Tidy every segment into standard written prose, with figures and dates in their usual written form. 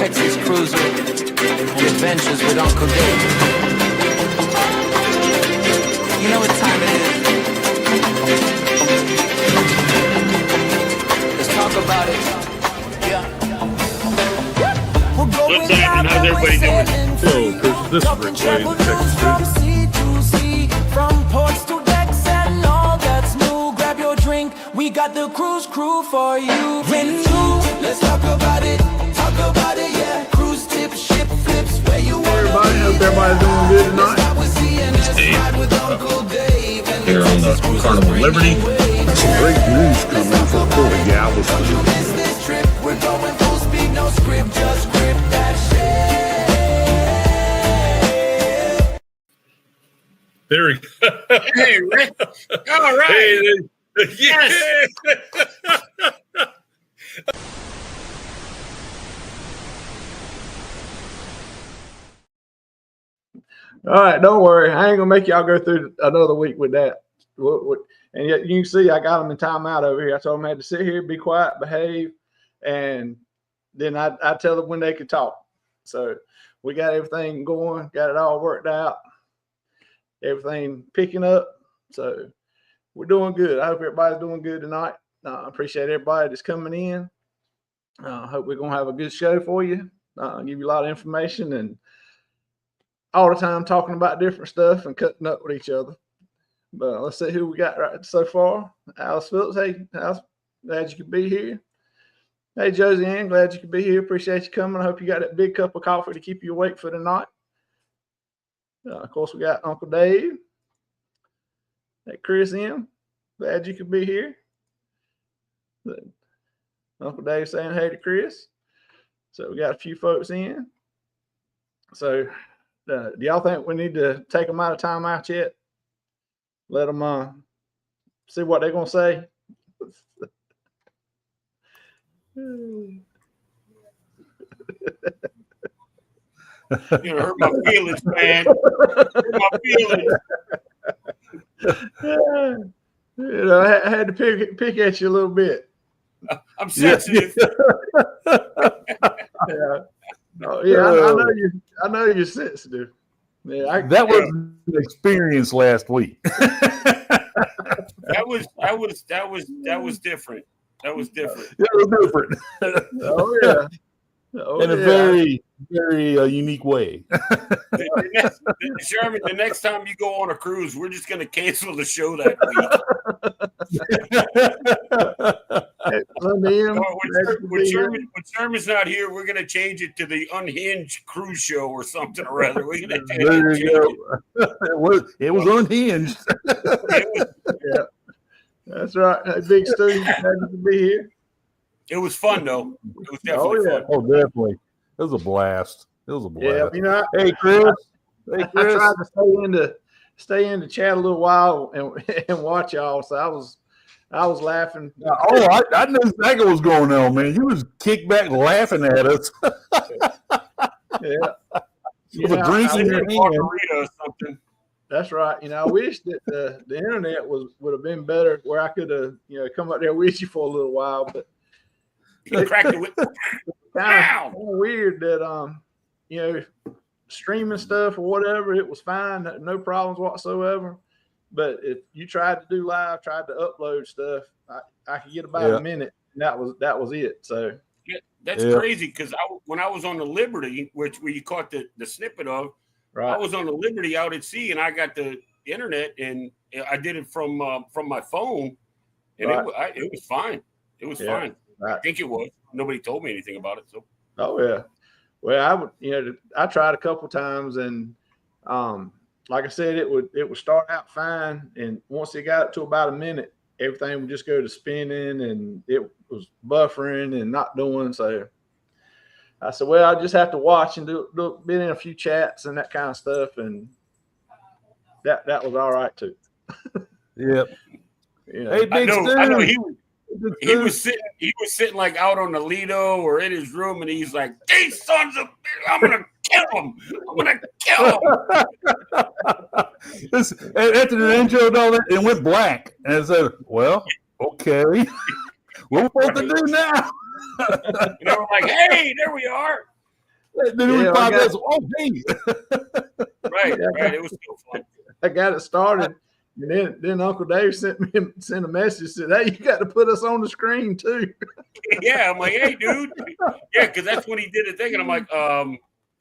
Texas cruiser on adventures with Uncle Dave. You know what time it is? Let's talk about it. Yeah. What's happening? How's everybody doing? Hello, Chris. This is Rick Wade in Texas Cruiser. From ports to decks and all that's new. Grab your drink. We got the cruise crew for you. When through, let's talk about it. Talk about it, yeah. Cruise tips, ship flips, where you want. Everybody, hope everybody's doing good tonight. Here on the Carnival Liberty. Some great news coming from Port of Galveston. Business trip, we're going full speed, no script, just grip that shit. There we go. Hey, Rick. All right. Hey, Yes. All right, don't worry. I ain't gonna make y'all go through another week with that. And yet you can see I got them in timeout over here. I told them I had to sit here, be quiet, behave, and then I tell them when they could talk. So we got everything going, got it all worked out, everything picking up. So we're doing good. I hope everybody's doing good tonight. I appreciate everybody that's coming in. I hope we're gonna have a good show for you. Give you a lot of information and all the time talking about different stuff and cutting up with each other. But let's see who we got right so far. Alice Phillips. Hey, Alice, glad you could be here. Hey, Josie Ann, glad you could be here. Appreciate you coming. I hope you got that big cup of coffee to keep you awake for the night. Of course, we got Uncle Dave. Hey, Chris M, glad you could be here. Uncle Dave saying hey to Chris. So we got a few folks in. So do y'all think we need to take them out of timeout yet? Let them see what they're going to say. You hurt my feelings, man. Hurt my feelings. You know, I had to pick at you a little bit. I'm sensitive. Yeah. Oh, yeah, I know you're sensitive. Yeah, That was an experience last week. That was different. That was different. It was different. Oh yeah. In a very, very unique way. Sherman, the next time you go on a cruise, we're just going to cancel the show that week. When Sherman's not here, we're going to change it to the Unhinged Cruise Show or something or other. We're going to there you go. It was unhinged. Yeah, that's right. Hey, Big Stu, glad you to be here. It was fun, though. It was definitely fun. Oh, definitely. It was a blast. Yeah, you know. Hey, Chris. I tried to stay in to chat a little while and watch y'all. So I was laughing. Oh, I knew exactly what was going on, man. You was kicked back laughing at us. Yeah. With a drink in your hand. Or something. That's right. You know, I wish that the internet would have been better where I could have, come up there with you for a little while, but You cracked it with kind of weird that streaming stuff or whatever, it was fine, no problems whatsoever. But if you tried to do live, tried to upload stuff, I could get about a minute, and that was it. So that's crazy because when I was on the Liberty, where you caught the snippet of, right. I was on the Liberty out at sea, and I got the internet, and I did it from my phone, and it was fine. It was fine. Right. I think it was. Nobody told me anything about it. So. Oh yeah. Well, I tried a couple times, and like I said, it would start out fine, and once it got to about a minute, everything would just go to spinning, and it was buffering and not doing. So I said, well, I just have to watch and been in a few chats and that kind of stuff, and that was all right too. Yep. Hey, Big Stu. I know he was sitting like out on the Lido or in his room, and he's like, "These sons of, I'm gonna kill them. I'm gonna kill them." After the intro and all that, it went black, and I said, "Well, okay, what are we supposed to do now?" We're like, "Hey, there we are." Then we Yeah, find out, oh, dang. Right, Yeah. right. It was still fun. I got it started. And then Uncle Dave sent a message, said, "Hey, you got to put us on the screen too." Yeah, I'm like, hey, dude. Yeah, because that's when he did the thing. And I'm like,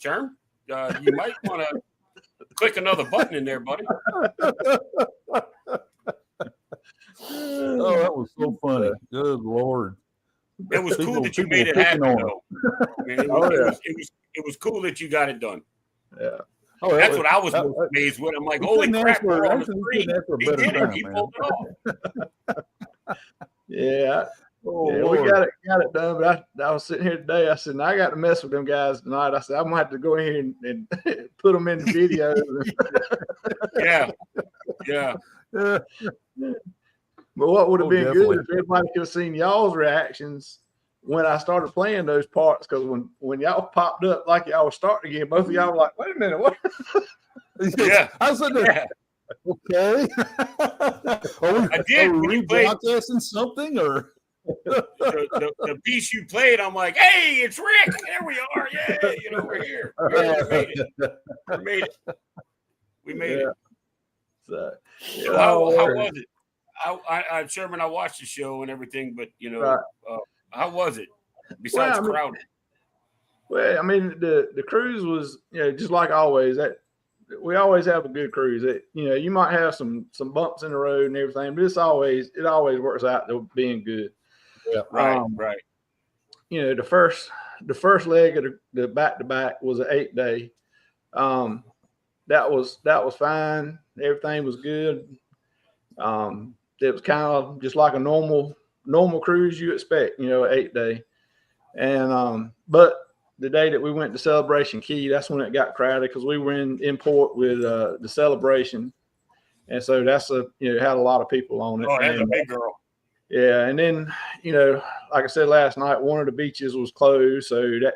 Sherm, you might want to click another button in there, buddy. Oh, that was so funny. Good Lord. It was cool that you made it happen, though. I mean, it was cool that you got it done. Yeah. Oh, That's what I was most amazed with. I'm like, holy crap, we're on the screen. He did it. He pulled it off. Yeah. Oh, Yeah, Lord. we got it done. But I was sitting here today. I said, I got to mess with them guys tonight. I said, I'm gonna have to go in here and put them in the video. Yeah. Yeah. But what would have been definitely. good if everybody could have seen y'all's reactions when I started playing those parts, because when y'all popped up like y'all was starting again, both of y'all were like, wait a minute, what? Yeah. I was like, okay. I did. Are When we you played broadcasting something or? the piece you played, I'm like, hey, it's Rick. There we are. Yeah, we're here. Yeah, we made it. We made it. So, So how was it? Sherman, I watched the show and everything, but how was it? Besides crowded. Well, I mean, the cruise was, just like always. That we always have a good cruise. You might have some bumps in the road and everything, but it always works out to being good. Yeah, right. The first leg of the back-to-back was an 8-day. That was fine. Everything was good. It was kind of just like a normal cruise you expect, an 8-day. And but the day that we went to Celebration Key, that's when it got crowded because we were in port with the Celebration, and so that's had a lot of people on it. Oh, that's a big girl. Yeah, and then like I said last night, one of the beaches was closed, so that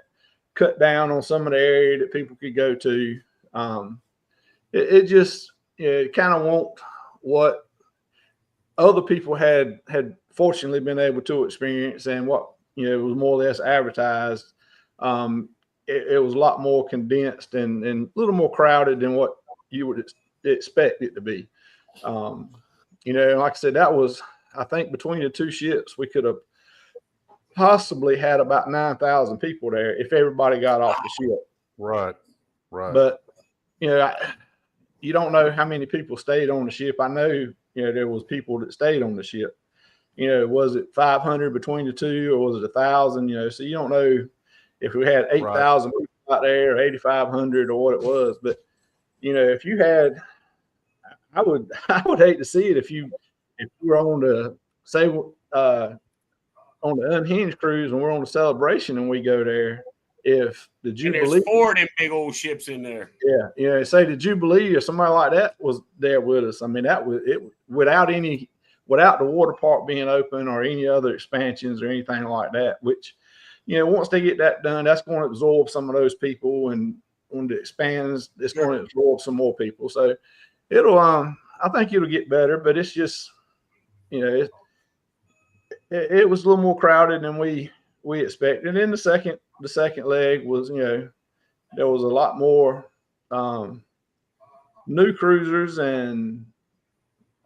cut down on some of the area that people could go to. It just kind of won't what other people had fortunately been able to experience, and what it was more or less advertised. It was a lot more condensed and a little more crowded than what you would expect it to be. Like I said, that was, I think, between the two ships, we could have possibly had about 9,000 people there if everybody got off the ship. Right. But you don't know how many people stayed on the ship. I know there was people that stayed on the ship. Was it 500 between the two, or was it 1,000? So you don't know if we had 8,000 people out there, or 8,500, or what it was. But if you had, I would hate to see it if you were on the on the Unhinged cruise and we're on the Celebration and we go there. If the Jubilee, and there's 4 of them big old ships in there. Yeah, say the Jubilee or somebody like that was there with us. I mean, that was it without the water park being open or any other expansions or anything like that, which, once they get that done, that's going to absorb some of those people. And when it expands, it's going to absorb some more people. So it'll, I think it'll get better, but it's just, it was a little more crowded than we expected. And then the second leg was, there was a lot more new cruisers and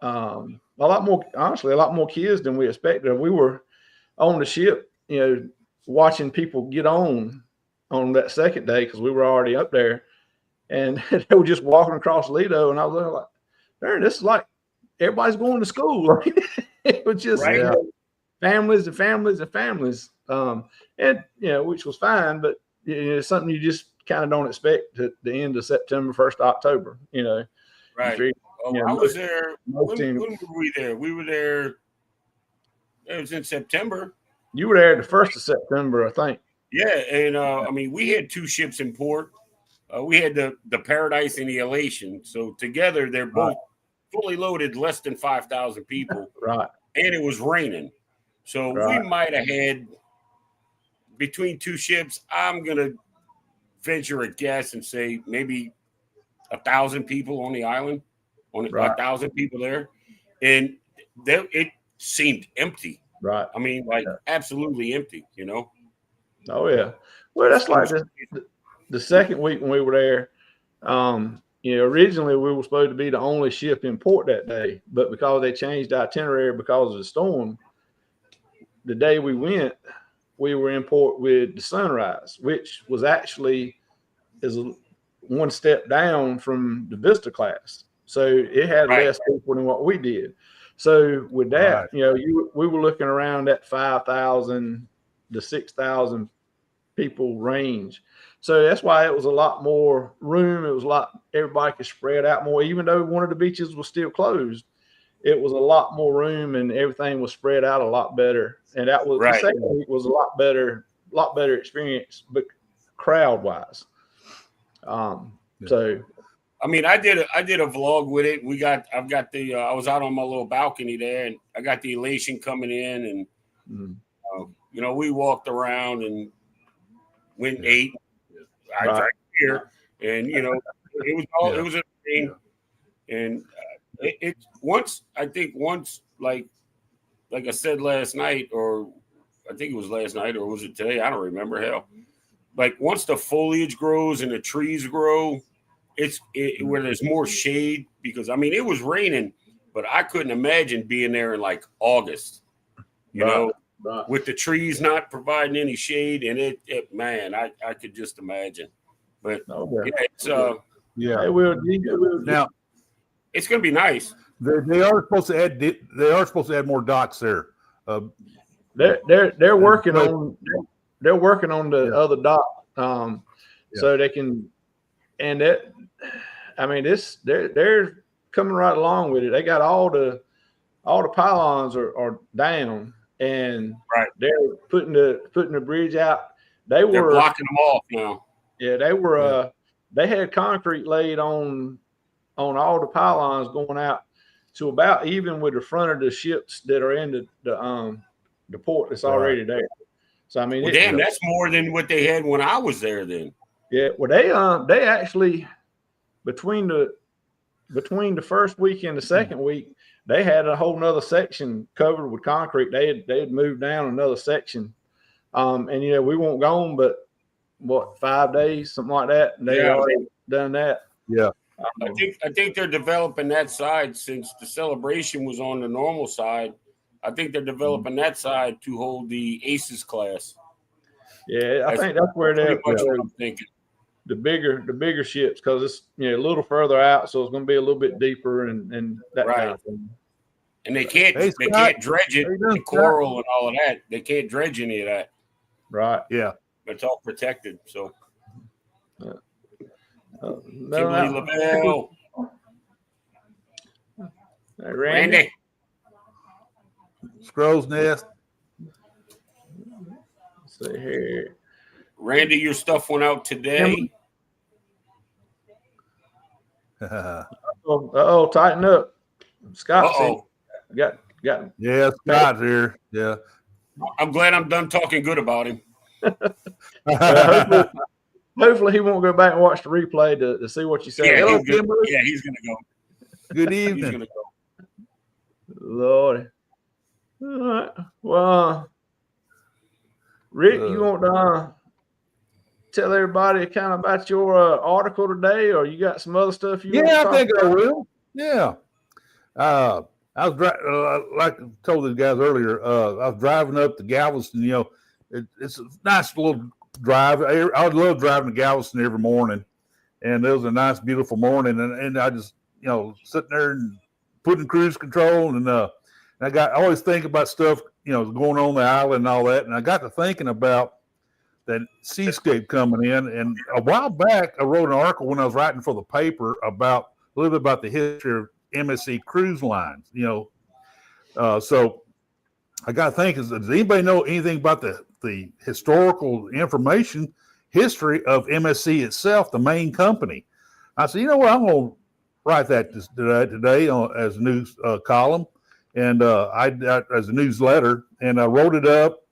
a lot more kids than we expected. We were on the ship, watching people get on that second day because we were already up there, and they were just walking across Lido, and I was looking like, "Darn, this is like everybody's going to school." It was just families and families and families, and which was fine, but it's something you just kind of don't expect at the end of September, 1st October. Right. I was there. When were we there? We were there. It was in September. You were there the 1st of September, I think. Yeah, and I mean, we had 2 ships in port. We had the Paradise and the Elation. So together, they're both fully loaded, less than 5,000 people. Right. And it was raining. So we might have had, between 2 ships, I'm going to venture a guess and say maybe 1,000 people on the island, 1,000 people there. And it seemed empty. Right. I mean, absolutely empty, Oh, yeah. Well, that's like the second week when we were there, originally we were supposed to be the only ship in port that day, but because they changed the itinerary because of the storm, the day we went, we were in port with the Sunrise, which was actually one step down from the Vista class. So it had less people than what we did. So with that, we were looking around that 5,000 to 6,000 people range. So that's why it was a lot more room. It was everybody could spread out more, even though one of the beaches was still closed. It was a lot more room and everything was spread out a lot better. And that was the second week was a lot better experience, but crowd wise. So, I mean, I did a vlog with it. I was out on my little balcony there, and I got the elation coming in, and we walked around and went and ate. I drank beer, and it was a thing. And once like I said last night, or I think it was last night, or was it today? I don't remember. Hell, like once the foliage grows and the trees grow, where there's more shade, because I mean it was raining, but I couldn't imagine being there in like August, with the trees not providing any shade, and I could just imagine. But it's now it's gonna be nice. They are supposed to add more docks there. They're working on the other dock, so they can, and that, I mean, they're coming right along with it. They got all the pylons are down, and they're putting the bridge out. They're blocking them off now. Yeah, they were. They had concrete laid on all the pylons going out to about even with the front of the ships that are in the port that's already there. So I mean, that's more than what they had when I was there. Then, yeah. Well, they actually between the first week and the second week, they had a whole nother section covered with concrete. They had moved down another section, and we won't go on, but 5 days, something like that. And they already done that. Yeah. I think they're developing that side, since the Celebration was on the normal side. I think they're developing that side to hold the Aces class. Yeah, I think that's where they're what I'm thinking. The bigger ships, because it's a little further out, so it's going to be a little bit deeper and that kind of thing. And they can't dredge it, the coral and all of that. They can't dredge any of that. Right. Yeah. But it's all protected. So. Kimberly LaBelle. Randy. Scrow's Nest. Let's see here. Randy, your stuff went out today. Tighten up. Scott. Got Yeah, Scott's here. Yeah. I'm glad I'm done talking good about him. Hopefully he won't go back and watch the replay to see what you said. Yeah, he's gonna go. Good evening. He's gonna go. Lord. All right. Well, Rick, you want to tell everybody kind of about your article today, or you got some other stuff you want to talk think about? I will. Yeah. I was like I told the guys earlier, I was driving up to Galveston. It's a nice little drive. I would love driving to Galveston every morning, and it was a nice, beautiful morning. And I just, sitting there and putting cruise control, and I always think about stuff, going on the island and all that. And I got to thinking about that seascape coming in. And a while back, I wrote an article when I was writing for the paper about a little bit about the history of MSC cruise lines. So I got to think: does anybody know anything about the historical history of MSC itself, the main company? I said, I'm going to write that today as a news column, and as a newsletter, and I wrote it up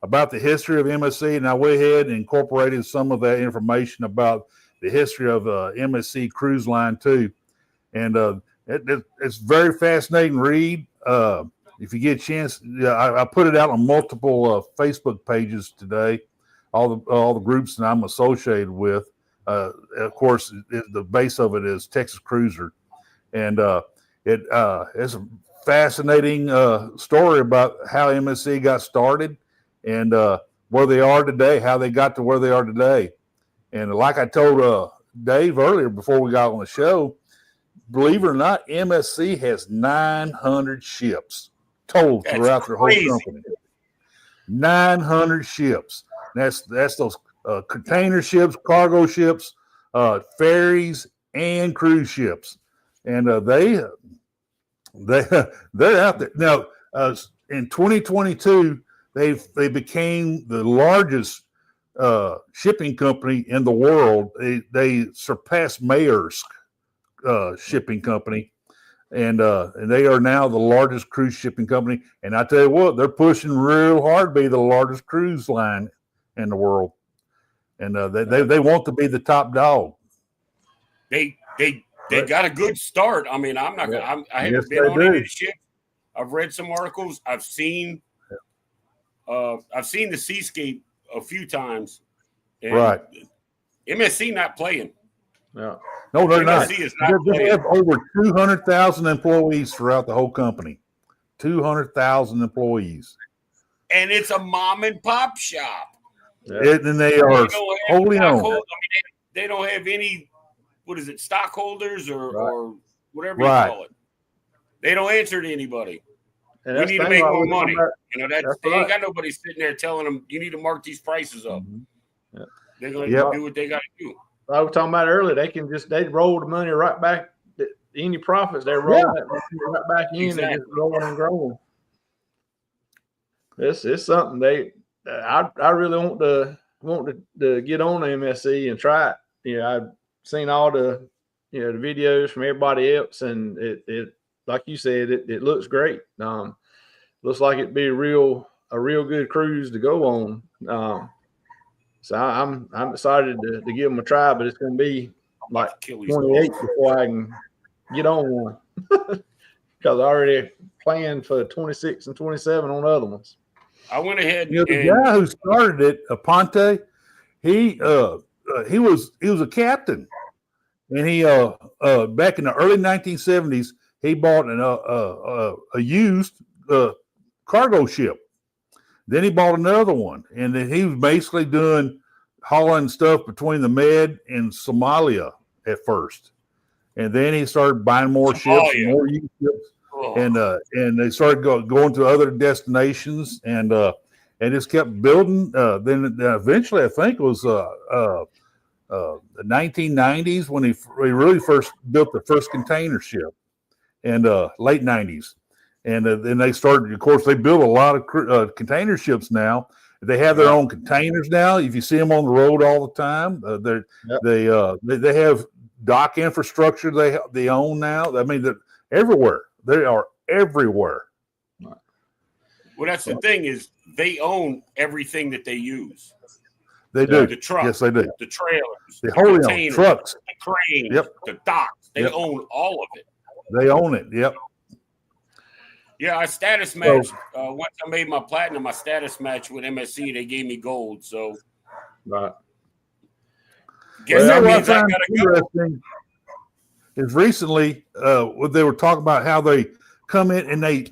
about the history of MSC, and I went ahead and incorporated some of that information about the history of MSC Cruise Line too, and it's very fascinating read. If you get a chance, I put it out on multiple Facebook pages today. all the groups that I'm associated with. Of course, the base of it is Texas Cruiser, and it's a fascinating story about how MSC got started and where they are today, how they got to where they are today. And like I told Dave earlier before we got on the show, believe it or not, MSC has 900 ships total throughout their whole company. 900 ships. That's those container ships, cargo ships, ferries, and cruise ships. And they're out there now. In 2022, they became the largest shipping company in the world. They surpassed Maersk shipping company, and they are now the largest cruise shipping company. And I tell you what, they're pushing real hard to be the largest cruise line in the world, and they want to be the top dog. They got a good start. I mean, I haven't been on any ship. I've read some articles. I've seen the Seascape a few times. Right. MSC not playing. Yeah. No, they're MSC not. Is not They playing. have over 200,000 employees throughout the whole company. 200,000 employees. And it's a mom and pop shop. Yeah. And they are wholly owned. I mean, they don't have any, stockholders or whatever you call it. They don't answer to anybody. And we need to make more money. They right. ain't got nobody sitting there telling them you need to mark these prices up. Mm-hmm. They're going to do what they got to do. I was talking about earlier. They roll the money right back. Any profits they roll that money right back in and just growing and growing. It's something I really want to get on the MSC and try it. Yeah, I've seen all the the videos from everybody else, and it like you said, it looks great. Looks like it'd be a real good cruise to go on. So I'm excited to give them a try, but it's going to be like 28 before I can get on one because I already planned for 26 and 27 on other ones. I went ahead. The guy who started it, Aponte, he was a captain, and he back in the early 1970s he bought a used cargo ship. Then he bought another one, and then he was basically doing hauling stuff between the Med and Somalia at first, and then he started buying more ships, and more used ships, and they started going to other destinations, and just kept building. Then eventually, I think it was the 1990s when he really first built the first container ship, and late 90s. And then they started, of course, they build a lot of container ships now. They have their own containers now. If you see them on the road all the time, they have dock infrastructure they own now. I mean, they're everywhere. They are everywhere. Well, that's the thing is they own everything that they use. They do. The trucks, yes, they do. The trailers, the containers, trucks, the cranes, the docks. They own all of it. They own it. Yep. Yeah, I status matched. Once I made my platinum, my status match with MSC, they gave me gold. So, right. Guess that means I gotta go. Is recently they were talking about how they come in and they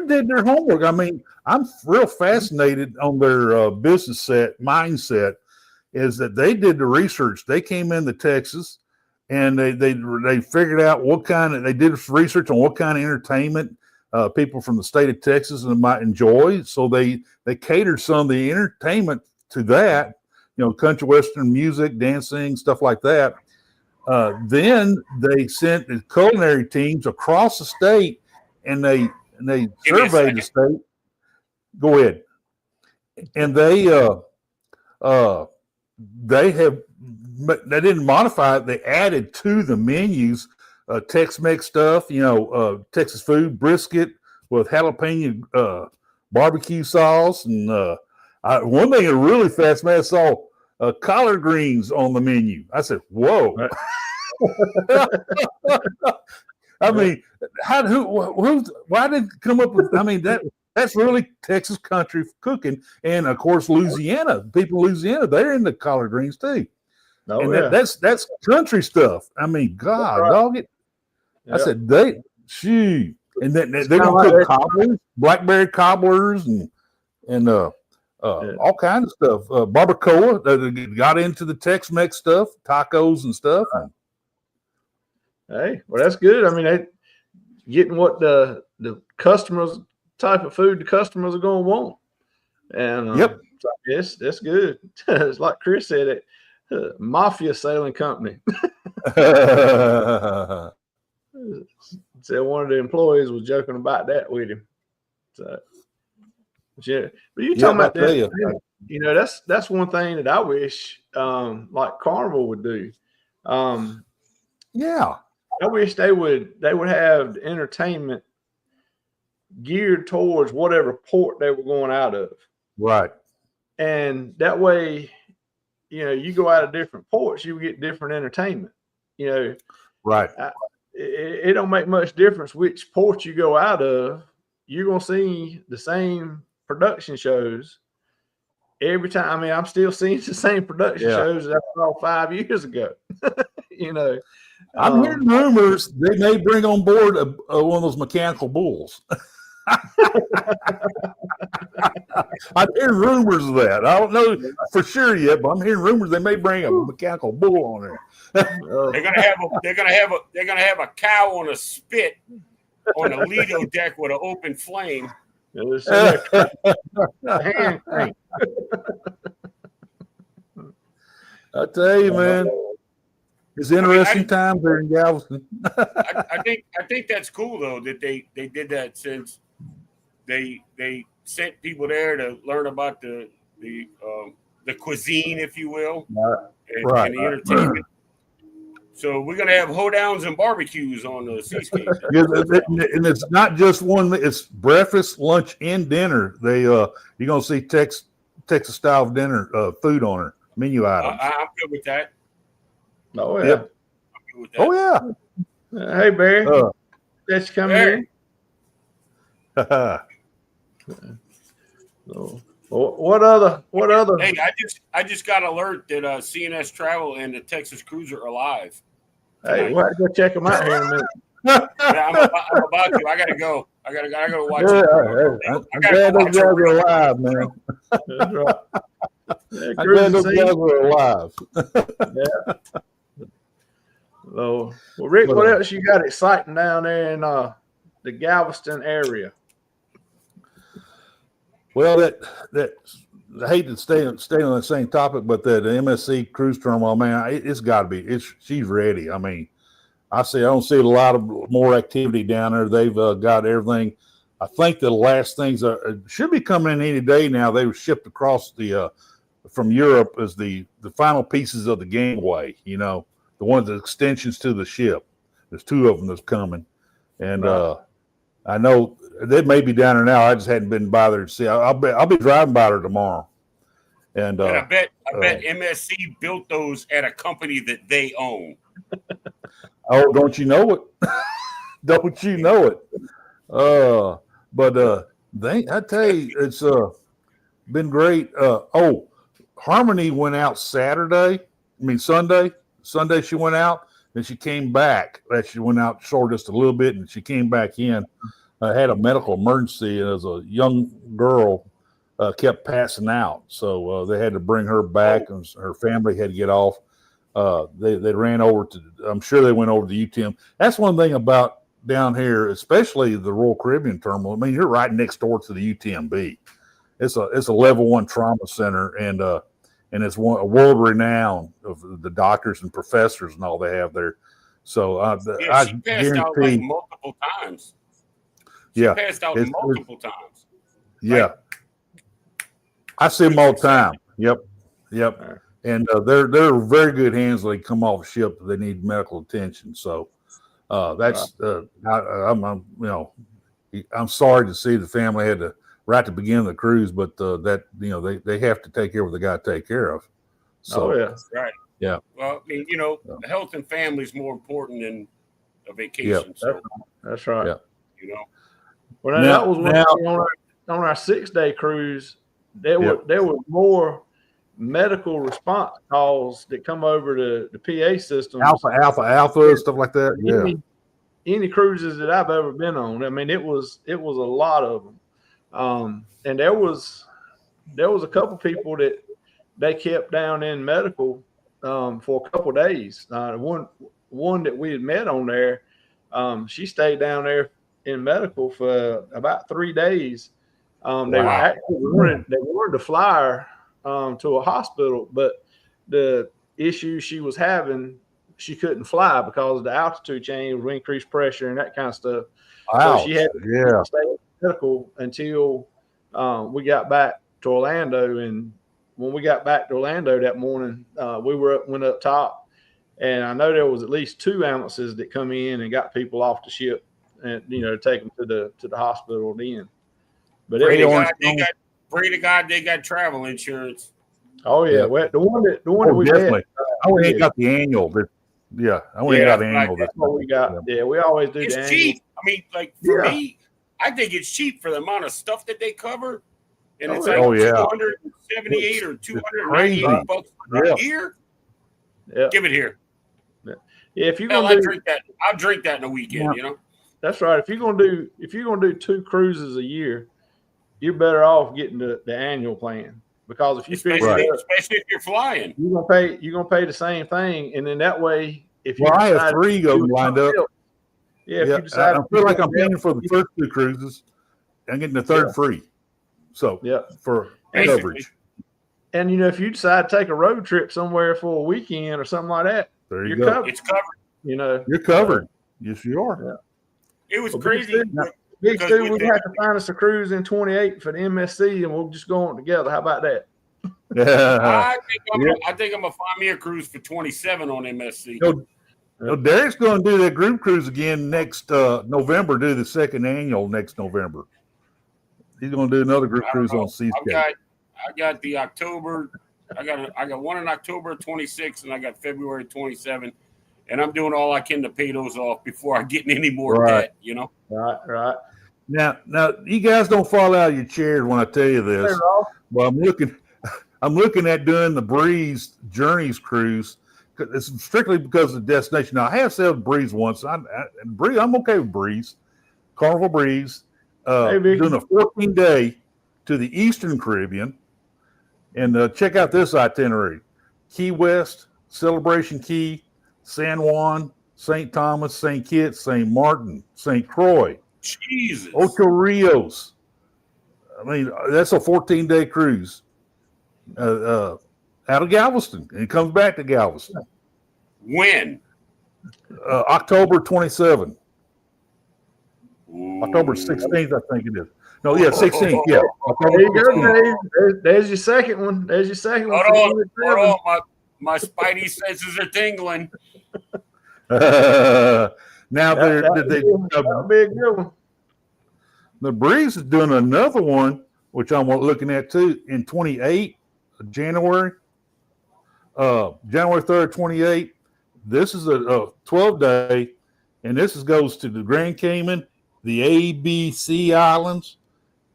did their homework. I mean, I'm real fascinated on their business mindset. Is that they did the research? They came into Texas. And they figured out they did research on what kind of entertainment people from the state of Texas might enjoy. So they catered some of the entertainment to that, country western music, dancing, stuff like that. Then they sent the culinary teams across the state, and they surveyed the state. Go ahead. And they didn't modify it. They added to the menus Tex-Mex stuff, Texas food, brisket with jalapeno barbecue sauce. And one thing that really fascinated, I saw collard greens on the menu. I said, whoa. Right. I mean, why did it come up with, that's really Texas country cooking. And of course, Louisiana, people in Louisiana, they're into collard greens too. Oh, And yeah. that's country stuff. I mean, God, Right. dog it. Yeah. I said, shoot. And then they're kinda gonna like cook that. cobblers, blackberry cobblers, and all kinds of stuff. Barbacoa. They got into the Tex-Mex stuff, tacos and stuff. Hey, well, that's good. I mean, getting what the customers type of food the customers are going to want. And Yep. so yes, that's good. It's like Chris said, it mafia sailing company. So one of the employees was joking about that with him. So yeah, but you talking about that? You know, that's one thing that I wish like Carnival would do. Yeah. I wish they would have entertainment geared towards whatever port they were going out of. Right. And that way, you know, you go out of different ports, you get different entertainment. You know, Right. It don't make much difference which port you go out of. You're gonna see the same production shows every time. I mean, I'm still seeing the same production shows that I saw 5 years ago. You know, I'm hearing rumors they may bring on board one of those mechanical bulls. I'm hearing rumors of that. I don't know for sure yet, but I'm hearing rumors they may bring a mechanical bull on there. They're gonna have a cow on a spit on a Lido deck with an open flame. Hand crank. I tell you, man, it's interesting times here in Galveston. I think that's cool though that they did that, since they sent people there to learn about the cuisine, if you will, and the entertainment. So we're gonna have hoedowns and barbecues on the seascape. And it's not just one; it's breakfast, lunch, and dinner. You're gonna see Texas style dinner food on her menu items. I'm good with that. Oh yeah. Yep. I'm good with that. Oh yeah. Hey Barry, let's come in. What other? Hey, I just got alert that CNS Travel and the Texas Cruiser are live. Hey, we'll have to go check them out here in a minute. Yeah, I'm about to. I gotta go. I gotta watch it. I'm glad those guys are alive, man. That's right. I'm glad those guys are alive. Yeah. Well, Rick, what else you got exciting down there in the Galveston area? Well, that I hate to stay on the same topic, but the MSC cruise terminal, man, it's got to be. She's ready. I mean, I don't see a lot of more activity down there. They've got everything. I think the last things should be coming in any day now. They were shipped across from Europe as the final pieces of the gangway. You know, the ones that extensions to the ship. There's 2 of them that's coming, and I know they may be down there now. I just hadn't been by there to see. I'll be driving by there tomorrow. And I bet MSC built those at a company that they own. Oh, don't you know it? Don't you know it? But I tell you, it's been great. Harmony went out Sunday. Sunday she went out. Then she came back. She went out short just a little bit, and she came back in. Had a medical emergency, and as a young girl, kept passing out. So they had to bring her back, and her family had to get off. They ran over to. I'm sure they went over to UTM. That's one thing about down here, especially the Royal Caribbean Terminal. I mean, you're right next door to the UTMB. It's a level 1 trauma center, and it's a world renowned of the doctors and professors and all they have there. So she I passed guarantee out like multiple times. She passed out multiple times. Yeah, I see them all the time. Yep. And they're very good hands when they come off ship. They need medical attention. So that's I'm sorry to see the family had to right at the beginning of the cruise, but they have to take care of what they got to take care of. So right. Yeah. Well, I mean, the health and family is more important than a vacation. That's right. Yeah. You know. Well, that was one thing on our 6-day cruise, there were more medical response calls that come over to the PA systems. Alpha, stuff like that. Yeah. Any cruises that I've ever been on. I mean, it was a lot of them. And there was a couple people that they kept down in medical for a couple of days. One that we had met on there, she stayed down there in medical for about 3 days. They wanted to fly her to a hospital, but the issue she was having, she couldn't fly because of the altitude change with increased pressure and that kind of stuff. Ouch. So she had to stay in medical until we got back to Orlando. And when we got back to Orlando that morning, we went up top, and I know there was at least 2 ambulances that come in and got people off the ship and take them to the hospital then. But pray to God they got travel insurance. Oh yeah, well, the one that we definitely. I ain't got the annual. But I only got the annual. That's what we got. Yeah, we always do. It's the cheap. annual. I mean, like for me, I think it's cheap for the amount of stuff that they cover, and it's like $278 or $298 bucks a year. Yeah, give it here. Yeah, if you're gonna drink that, I'll drink that in a weekend. Yeah. That's right. If you're gonna do 2 cruises a year, you're better off getting the annual plan, because if you especially if you're flying, you're gonna pay the same thing, and then that way, if you I have 3 of them lined up. If you decide, I feel like I'm paying for the first 2 cruises, I'm getting the third free. So for coverage. And if you decide to take a road trip somewhere for a weekend or something like that, you're covered. It's covered. You're covered. Yes, you are. Yeah. It was crazy. Big Stu, we have to find us a cruise in 28 for the MSC, and we'll just go on together. How about that? I think I'm gonna find me a cruise for 27 on MSC. Derek's going to do that group cruise again next November. Do the second annual next November. He's going to do another group cruise on Seascape. I got the October. I got one in October 26, and I got February 27, and I'm doing all I can to pay those off before I get in any more debt. Right. Now, you guys don't fall out of your chairs when I tell you this. Well, I'm looking at doing the Breeze Journeys cruise. It's strictly because of the destination. Now, I have sailed Breeze once. I'm okay with Breeze, Carnival Breeze. Doing a 14-day to the Eastern Caribbean, and check out this itinerary: Key West, Celebration Key, San Juan, St. Thomas, St. Kitts, St. Martin, St. Croix, Jesus, Ocho Rios. I mean, that's a 14-day cruise out of Galveston, and it comes back to Galveston. When? October 27th. October 16th, I think it is. No, 16th. Yeah. There you go, Dave. There's your second one. Hold on. My spidey senses are tingling. Now that'll be a good one. The Breeze is doing another one, which I'm looking at too, in 28 January. January 3rd, 28. This is a 12-day, and this goes to the Grand Cayman, the ABC Islands,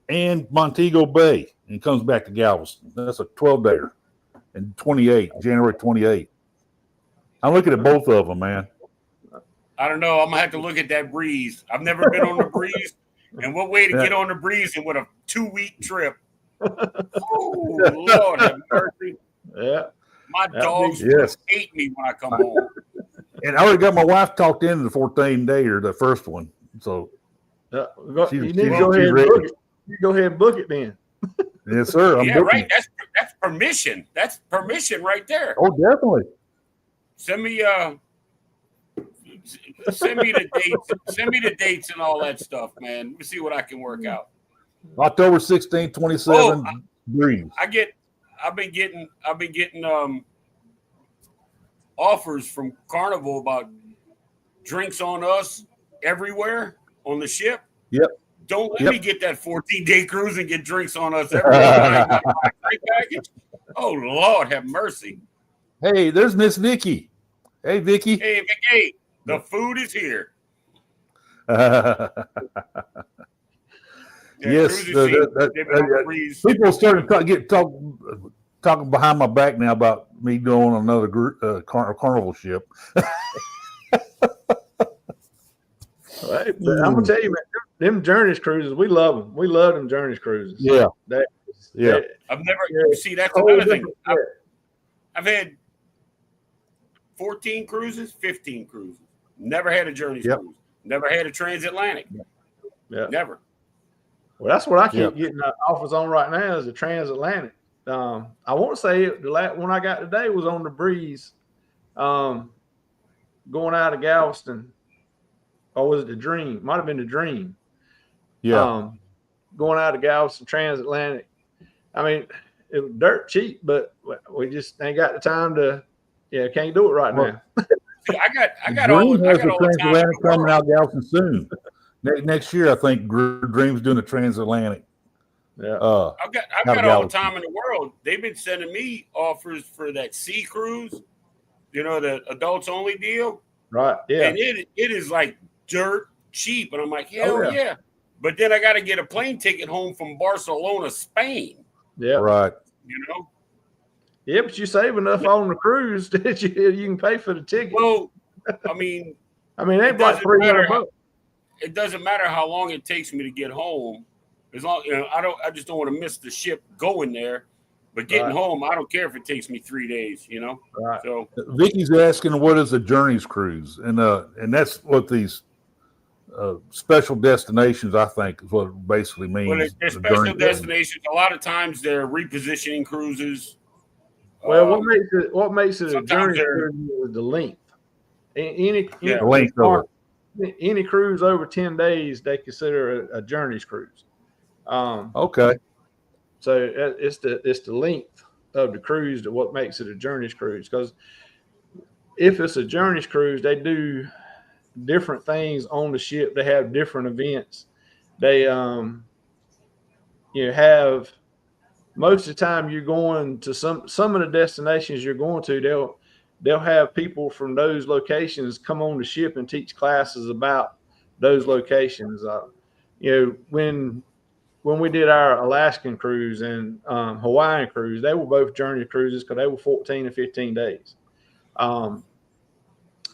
and Montego Bay, and comes back to Galveston. That's a 12-dayer and 28, January 28. I'm looking at both of them, man. I don't know. I'm going to have to look at that Breeze. I've never been on the Breeze. And what way to get on the Breeze and with a 2-week trip. Oh, Lord have mercy. Yeah. My dogs hate me when I come home. And I already got my wife talked into the 14-dayer, the first one. So you need to go ahead and book it. You go ahead and book it then. Yes, sir. I'm right. That's permission. That's permission right there. Oh, definitely. Send me the dates. Send me the dates and all that stuff, man. Let me see what I can work out. October 16th, 27. Breeze. I've been getting offers from Carnival about drinks on us everywhere on the ship. Yep. Don't let me get that 14-day cruise and get drinks on us everywhere. Package. Oh, Lord, have mercy. Hey, there's Miss Vicky. Hey, Vicky. Hey, Vicky. The food is here. Yes, Breeze. people are starting to talking behind my back now about me going on another carnival ship. Right, but I'm gonna tell you, man, them Journeys cruises, we love them. We love them Journeys cruises. Yeah, I've never see that's another thing. I've had 14 cruises, 15 cruises. Never had a Journeys cruise. Never had a transatlantic. Yeah, never. Well, that's what I keep getting offers on right now is the transatlantic. I want to say the last one I got today was on the Breeze, going out of Galveston. Or was it the Dream? Might have been the Dream. Yeah. Going out of Galveston transatlantic. I mean, it was dirt cheap, but we just ain't got the time to. Yeah, can't do it right now. See, I got all the transatlantic coming out Galveston soon. Next year, I think Dream's doing the transatlantic. Yeah, I've got all the time in the world. They've been sending me offers for that sea cruise, the adults only deal. Right. Yeah. And it is like dirt cheap, and I'm like, hell yeah. But then I got to get a plane ticket home from Barcelona, Spain. Yeah. Right. Yeah, but you save enough on the cruise that you can pay for the ticket. Well, I mean, ain't like $300. It doesn't matter how long it takes me to get home, as long I just don't want to miss the ship going there. But getting home, I don't care if it takes me 3 days. Right. So Vicky's asking, what is a Journeys cruise, and that's what these special destinations, I think, is what it basically means. Well, they're special destinations. A lot of times they're repositioning cruises. Well, what makes it a Journeys cruise is the length. Any cruise over 10 days, they consider a Journeys cruise. Okay. So it's the length of the cruise that what makes it a Journeys cruise. Because if it's a Journeys cruise, they do different things on the ship. They have different events. They have most of the time you're going to some of the destinations you're going to, they'll have people from those locations come on the ship and teach classes about those locations. When we did our Alaskan cruise and Hawaiian cruise, they were both Journey cruises because they were 14 and 15 days. And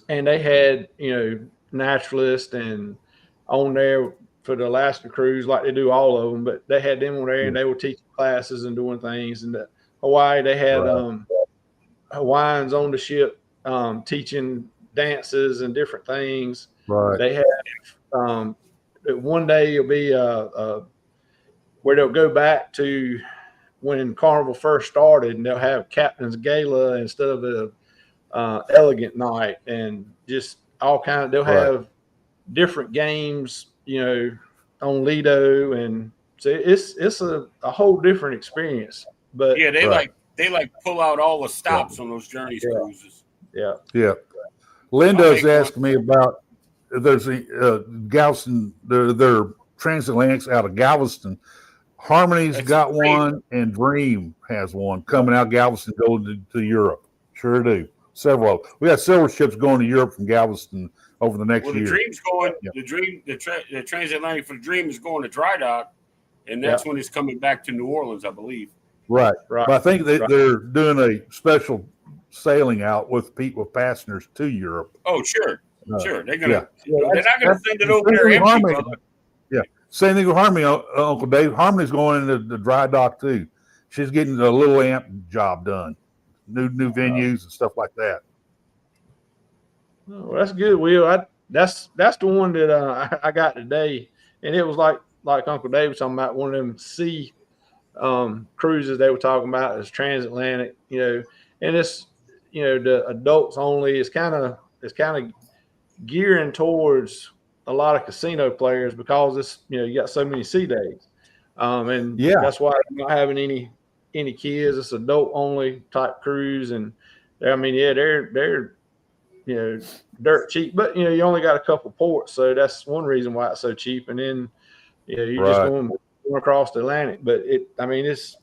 they had, naturalists and on there for the Alaska cruise, like they do all of them, but they had them on there and they were teaching classes and doing things. And the Hawaii, they had Hawaiians on the ship teaching dances and different things. Right. They had one day it'll be where they'll go back to when Carnival first started, and they'll have Captain's Gala instead of the Elegant Night, and just all kind of. They'll have different games, on Lido, and so it's a whole different experience. But yeah, they pull out all the stops on those Journeys cruises. Yeah. Linda's asking me about there's a Galveston. They're transatlantics out of Galveston. Harmony's got one, and Dream has one coming out Galveston going to Europe. Sure do. Several. We got several ships going to Europe from Galveston over the next year. The Dream's going. The transatlantic for the Dream is going to dry dock, and that's when it's coming back to New Orleans, I believe. Right. But I think they're doing a special sailing out with passengers to Europe. Oh, sure. They're gonna. They're not gonna send it over there empty. Yeah. Same thing with Harmony, Uncle Dave. Harmony's going into the dry dock too. She's getting a little amp job done, new venues and stuff like that. Well, that's good, Will. That's the one that I got today, and it was like Uncle Dave was talking about, one of them sea cruises they were talking about is transatlantic, and it's the adults only. It's kind of gearing towards a lot of casino players because it's you got so many sea days, and that's why I'm not having any kids. It's adult only type cruise, and they're dirt cheap, but you only got a couple ports, so that's one reason why it's so cheap. And then you're just going across the Atlantic, but it's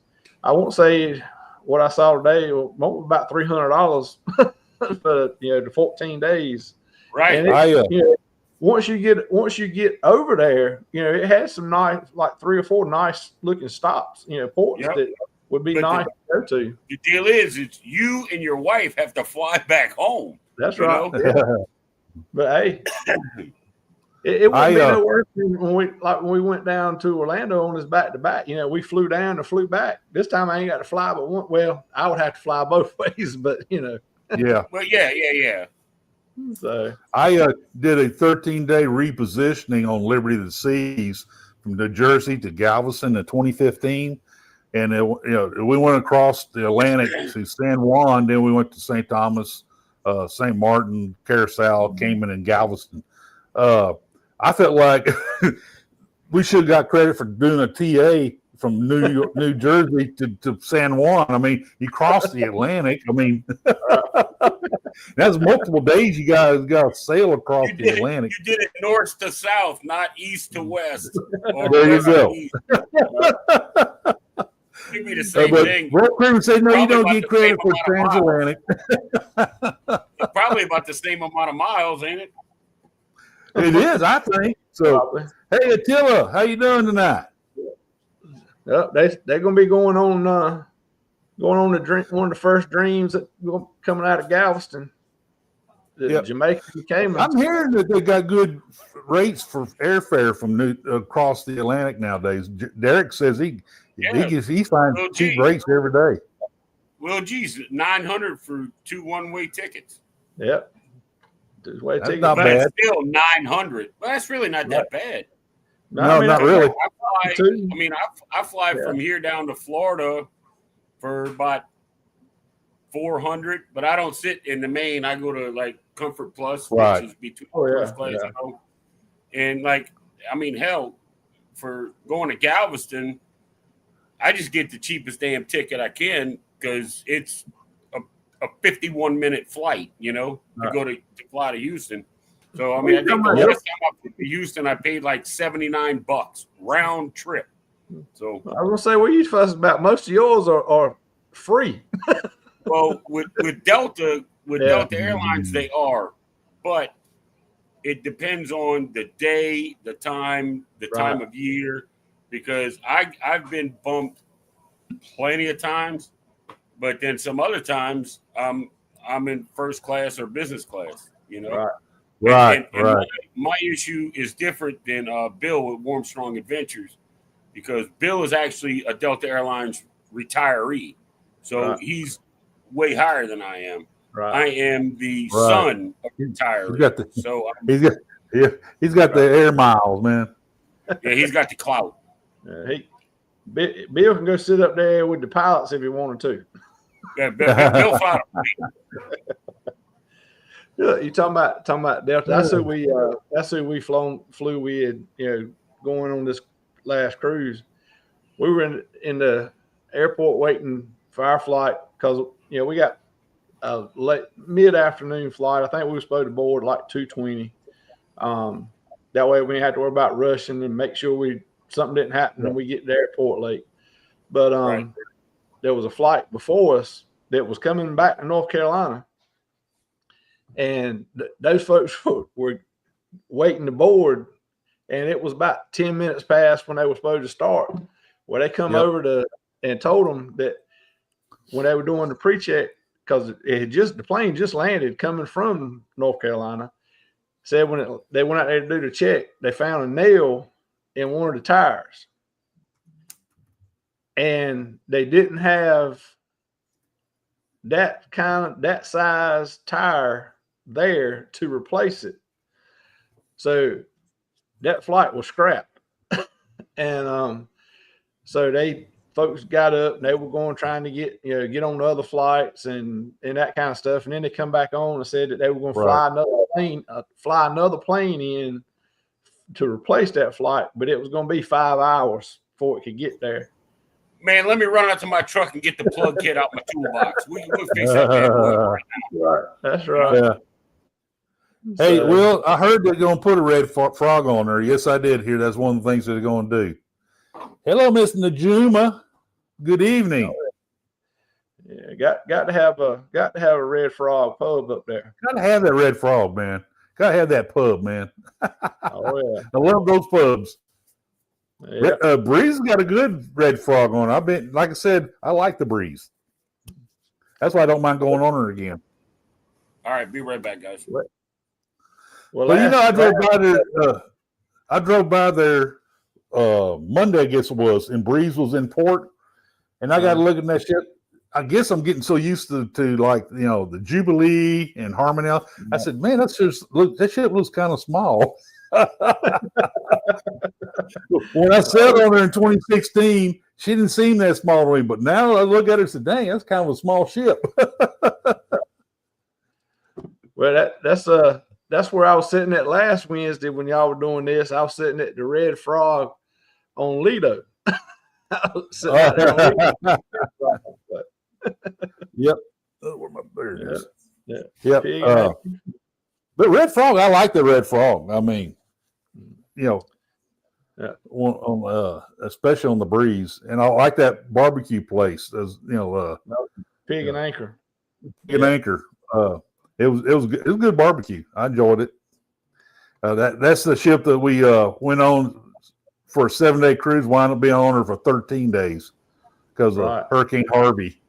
I won't say what I saw today, about $300 for the 14 days. Right. And once you get over there, it has some nice, like 3 or 4 nice looking stops, ports that would be nice to go to. The deal is, it's you and your wife have to fly back home. That's right. Yeah. But hey, it wouldn't be no worse than when we went down to Orlando on this back to back. We flew down and flew back. This time I ain't got to fly but one. Well, I would have to fly both ways, but Yeah. Well, yeah. So I did a 13-day repositioning on Liberty of the Seas from New Jersey to Galveston in 2015, and we went across the Atlantic to San Juan, then we went to St. Thomas, St. Martin, Curacao, Cayman, and Galveston. I felt like we should have got credit for doing a TA from New Jersey to San Juan. I mean, you crossed the Atlantic. I mean, that's multiple days you guys got to sail across the Atlantic. You did it north to south, not east to west. There you go. Give me the same thing. Roll Crew said, no, you don't get credit for transatlantic. Probably about the same amount of miles, ain't it? It is, I think. So, hey, Attila, how you doing tonight? They're going to be going on to drink one of the first dreams that coming out of Galveston. Jamaica and Cayman. I'm hearing that they got good rates for airfare from across the Atlantic nowadays. Derek says he finds cheap rates every day. Well, geez, $900 for 2 one-way tickets. Yep. That's not bad. Still $900. Well, that's really not that bad. No, not really. I fly from here down to Florida for about $400, but I don't sit in the main. I go to like Comfort Plus, which is between first class. And hell, for going to Galveston, I just get the cheapest damn ticket I can because it's a 51-minute flight, to go to fly to Houston. So I think the last time I flew to Houston, I paid like $79 round trip. So I was gonna say, what are you fussing about? Most of yours are free. Well, with Delta Airlines, they are, but it depends on the day, the time of year. Because I've been bumped plenty of times, but then some other times I'm in first class or business class. Right. My issue is different than Bill with Warm Strong Adventures, because Bill is actually a Delta Airlines retiree, so he's way higher than I am. Right. I am the son of retiree. He's got the air miles, man. Yeah, he's got the clout. Bill can go sit up there with the pilots if he wanted to. Yeah, Bill fought him. You talking about Delta? That's who we flew with. Going on this last cruise, we were in the airport waiting for our flight because we got a late mid-afternoon flight. I think we were supposed to board like 2:20. That way we didn't have to worry about rushing and make sure something didn't happen and we get to the airport late. But there was a flight before us that was coming back to North Carolina, and those folks were waiting to board, and it was about 10 minutes past when they were supposed to start. Well, they come over and told them that when they were doing the pre-check, because the plane just landed coming from North Carolina, said when they went out there to do the check, they found a nail in one of the tires, and they didn't have that size tire there to replace it. So that flight was scrapped. And so folks got up and they were trying to get on the other flights and that kind of stuff. And then they come back on and said that they were going to fly another plane in to replace that flight, but it was going to be 5 hours before it could get there. Man, let me run out to my truck and get the plug kit out my toolbox. We'll fix that right now. Right. That's right. Yeah. Hey, Will, I heard they're going to put a red frog on there. Yes, I did hear. That's one of the things they're going to do. Hello, Miss Najuma. Good evening. Yeah, got to have a red frog pub up there. Got to have that red frog, man. Gotta have that pub, man. Oh yeah. I love those pubs. Yeah. Breeze got a good Red Frog on. I've been, like I said, I like the Breeze. That's why I don't mind going on her again. All right, be right back, guys. Well, But you know, I drove by there Monday, I guess it was, and Breeze was in port, and I got to look at that shit. I guess I'm getting so used to like, you know, the Jubilee and Harmonell. I said, man, that shit looks kind of small. When I sailed on there in 2016, she didn't seem that small to me, but now I look at her and say, dang, that's kind of a small ship. Well, that's where I was sitting at last Wednesday when y'all were doing this. I was sitting at the Red Frog on Lido. Sitting out there on Lido. Yep. Oh, where my beard is. Yeah. Yep. But Red Frog, I like the Red Frog. I mean, you know, especially on the Breeze, and I like that barbecue place. As you know, Pig and Anchor. Pig and Anchor. It was good barbecue. I enjoyed it. That's the ship that we went on for a 7-day cruise. Wound up being on her for 13 days because of Hurricane Harvey.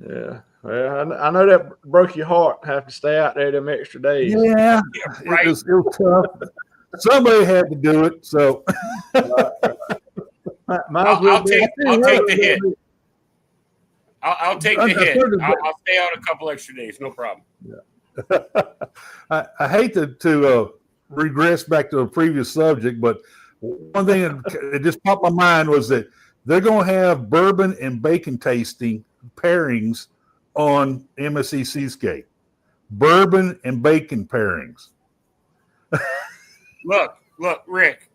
Yeah. Well, I know that broke your heart having to stay out there them extra days. Yeah, right. It was tough. Somebody had to do it, so I'll take the hit. I'll take the hit. I'll stay out a couple extra days, no problem. Yeah. I hate to regress back to a previous subject, but one thing that just popped my mind was that they're going to have bourbon and bacon tasting pairings on MSC Seascape. Bourbon and bacon pairings. Look, Rick,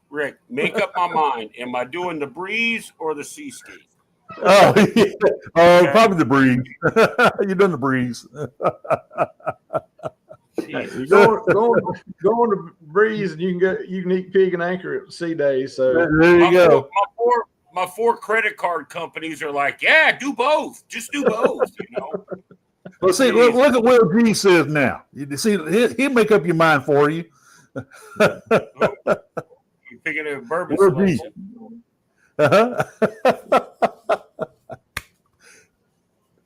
make up my mind. Am I doing the Breeze or the Seascape? Oh, yeah. Probably the Breeze. You've done the Breeze. Go on the Breeze, and you can eat Pig and Anchor at Sea Days. So there you go. My four credit card companies are like, yeah, do both. Just do both. You know. Well, see, look at what G says now. You see, he'll make up your mind for you. You're picking a bourbon selection. Uh-huh.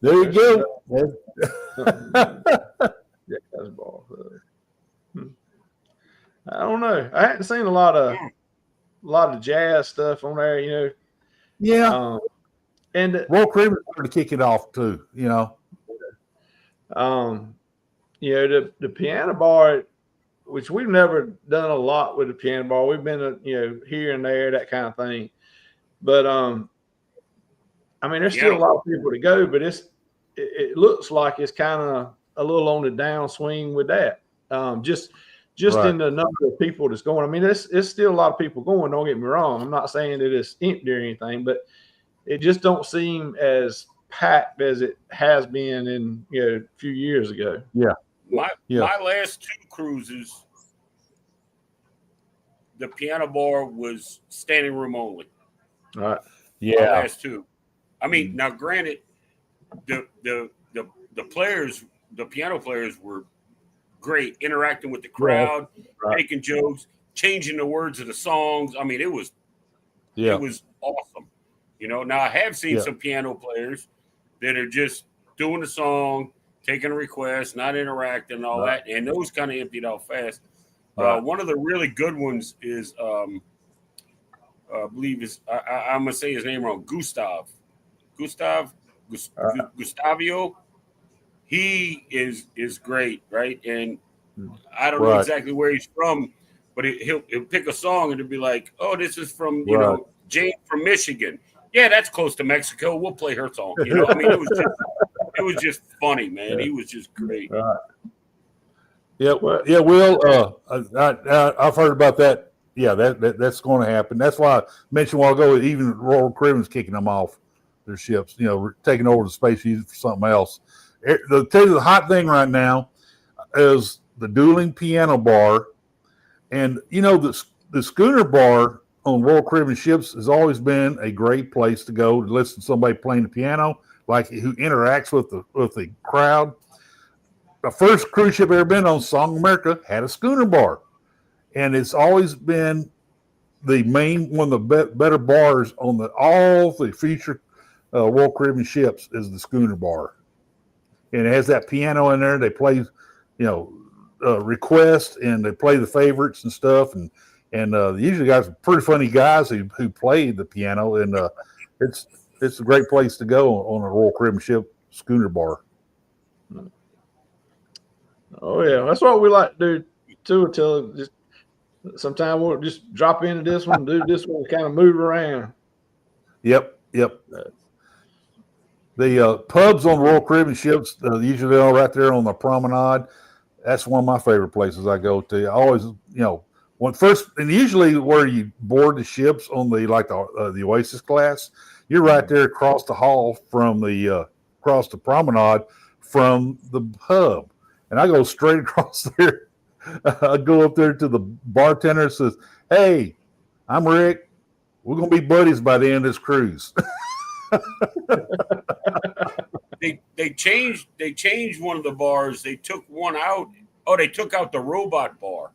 There you go. Yeah, that's ball. I don't know. I hadn't seen a lot of jazz stuff on there, you know. Yeah. And Royal Caribbean started to kick it off too, you know. You know, the piano bar, which we've never done a lot with the piano bar. We've been, you know, here and there, that kind of thing. But I mean, there's still a lot of people to go, but it looks like it's kind of a little on the downswing with that. Just in the number of people that's going. I mean, it's still a lot of people going. Don't get me wrong. I'm not saying that it's empty or anything, but it just don't seem as packed as it has been in, you know, a few years ago. Yeah. My last 2 cruises, the piano bar was standing room only. All right. Yeah. My last 2. I mean, now granted, the players, the piano players were great, interacting with the crowd, making jokes, changing the words of the songs. I mean, it was awesome. You know, now I have seen some piano players that are just doing the song, taking a request, not interacting and all that, and those kind of emptied out fast. One of the really good ones is, I believe is I'm gonna say his name wrong, Gustavio. He is great, right? And I don't know exactly where he's from, but he'll pick a song and it'll be like, oh, this is from you know Jane from Michigan. Yeah, that's close to Mexico. We'll play her song. You know, I mean, it was just funny, man. He was just great. Yeah, Will. I've heard about that. Yeah, that's going to happen. That's why I mentioned a while ago. Even Royal Caribbean's kicking them off their ships. You know, taking over the space used for something else. The hot thing right now is the dueling piano bar, and you know the schooner bar on Royal Caribbean ships has always been a great place to go to listen to somebody playing the piano, like who interacts with the crowd. the first cruise ship I ever been on, Song America, had a schooner bar, and it's always been the main one of the better bars on all the future Royal Caribbean ships is the schooner bar, and it has that piano in there. They play, requests, and they play the favorites and stuff, and usually guys are pretty funny guys who play the piano, and it's a great place to go on a Royal Caribbean ship schooner bar. Oh yeah, that's what we like to do too. Until just sometimes we'll just drop into this one, do this one, kind of move around. Yep. The pubs on Royal Caribbean ships, usually they're right there on the promenade. That's one of my favorite places I go to. I always, when first, and usually where you board the ships on the Oasis class, you're right there across the hall from across the promenade from the pub. And I go straight across there. I go up there to the bartender and says, "Hey, I'm Rick. We're going to be buddies by the end of this cruise." They changed one of the bars. They took one out. Oh, they took out the robot bar.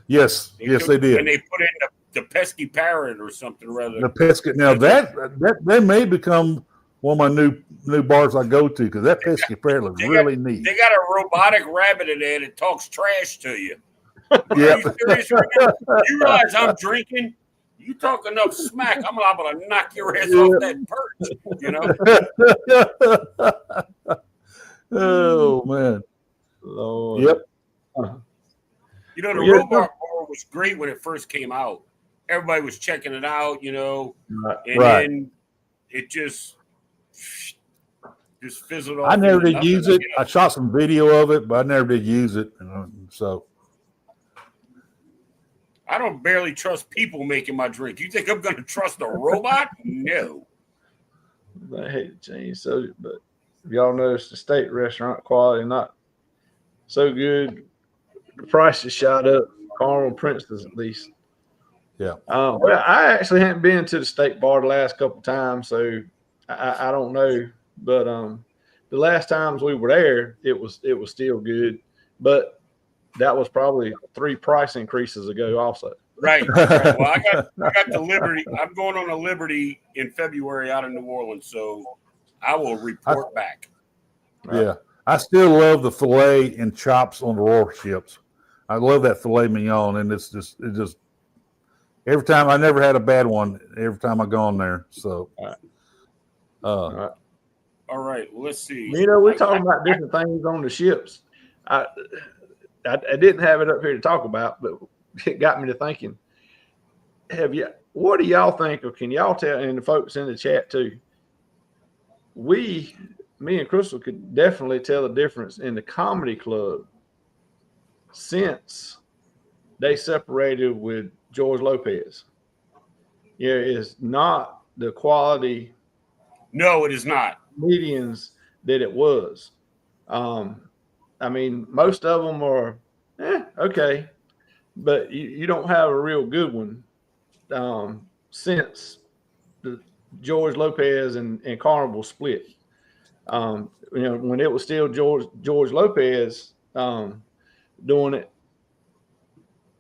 Yes, they did. And they put in the pesky parrot or something rather. The pesky. Now that may become one of my new bars I go to, because that pesky parrot looks really neat. They got a robotic rabbit in there that talks trash to you. Yeah. Are you serious right now? You realize I'm drinking? You talk enough smack, I'm liable to knock your ass off that perch, Oh man. Lord. Yep. The robot bar was great when it first came out. Everybody was checking it out, and then it just fizzled off. I never did use it. I shot some video of it, but I never did use it. So I don't barely trust people making my drink. You think I'm going to trust a robot? No. I hate to change subject, but y'all notice the steak restaurant quality not so good. The price has shot up. Carnival Princess, at least. Yeah. Well, I actually haven't been to the steak bar the last couple of times, so I don't know. But the last times we were there, it was still good, but that was probably 3 price increases ago, also. Right. Well, I got the Liberty. I'm going on a Liberty in February out of New Orleans, so I will report back. Yeah, I still love the filet and chops on the Royal ships. I love that filet mignon, and it just every time. I never had a bad one every time I go on there. So, all right. Let's see. We're talking about different things on the ships. I didn't have it up here to talk about, but it got me to thinking. What do y'all think, or can y'all tell, and the folks in the chat too? Me and Crystal could definitely tell the difference in the comedy club since they separated with George Lopez. Yeah, it's not the quality. No, it is not. Comedians that it was. I mean, most of them are okay, but you don't have a real good one since the George Lopez and Carnival split. When it was still George Lopez doing it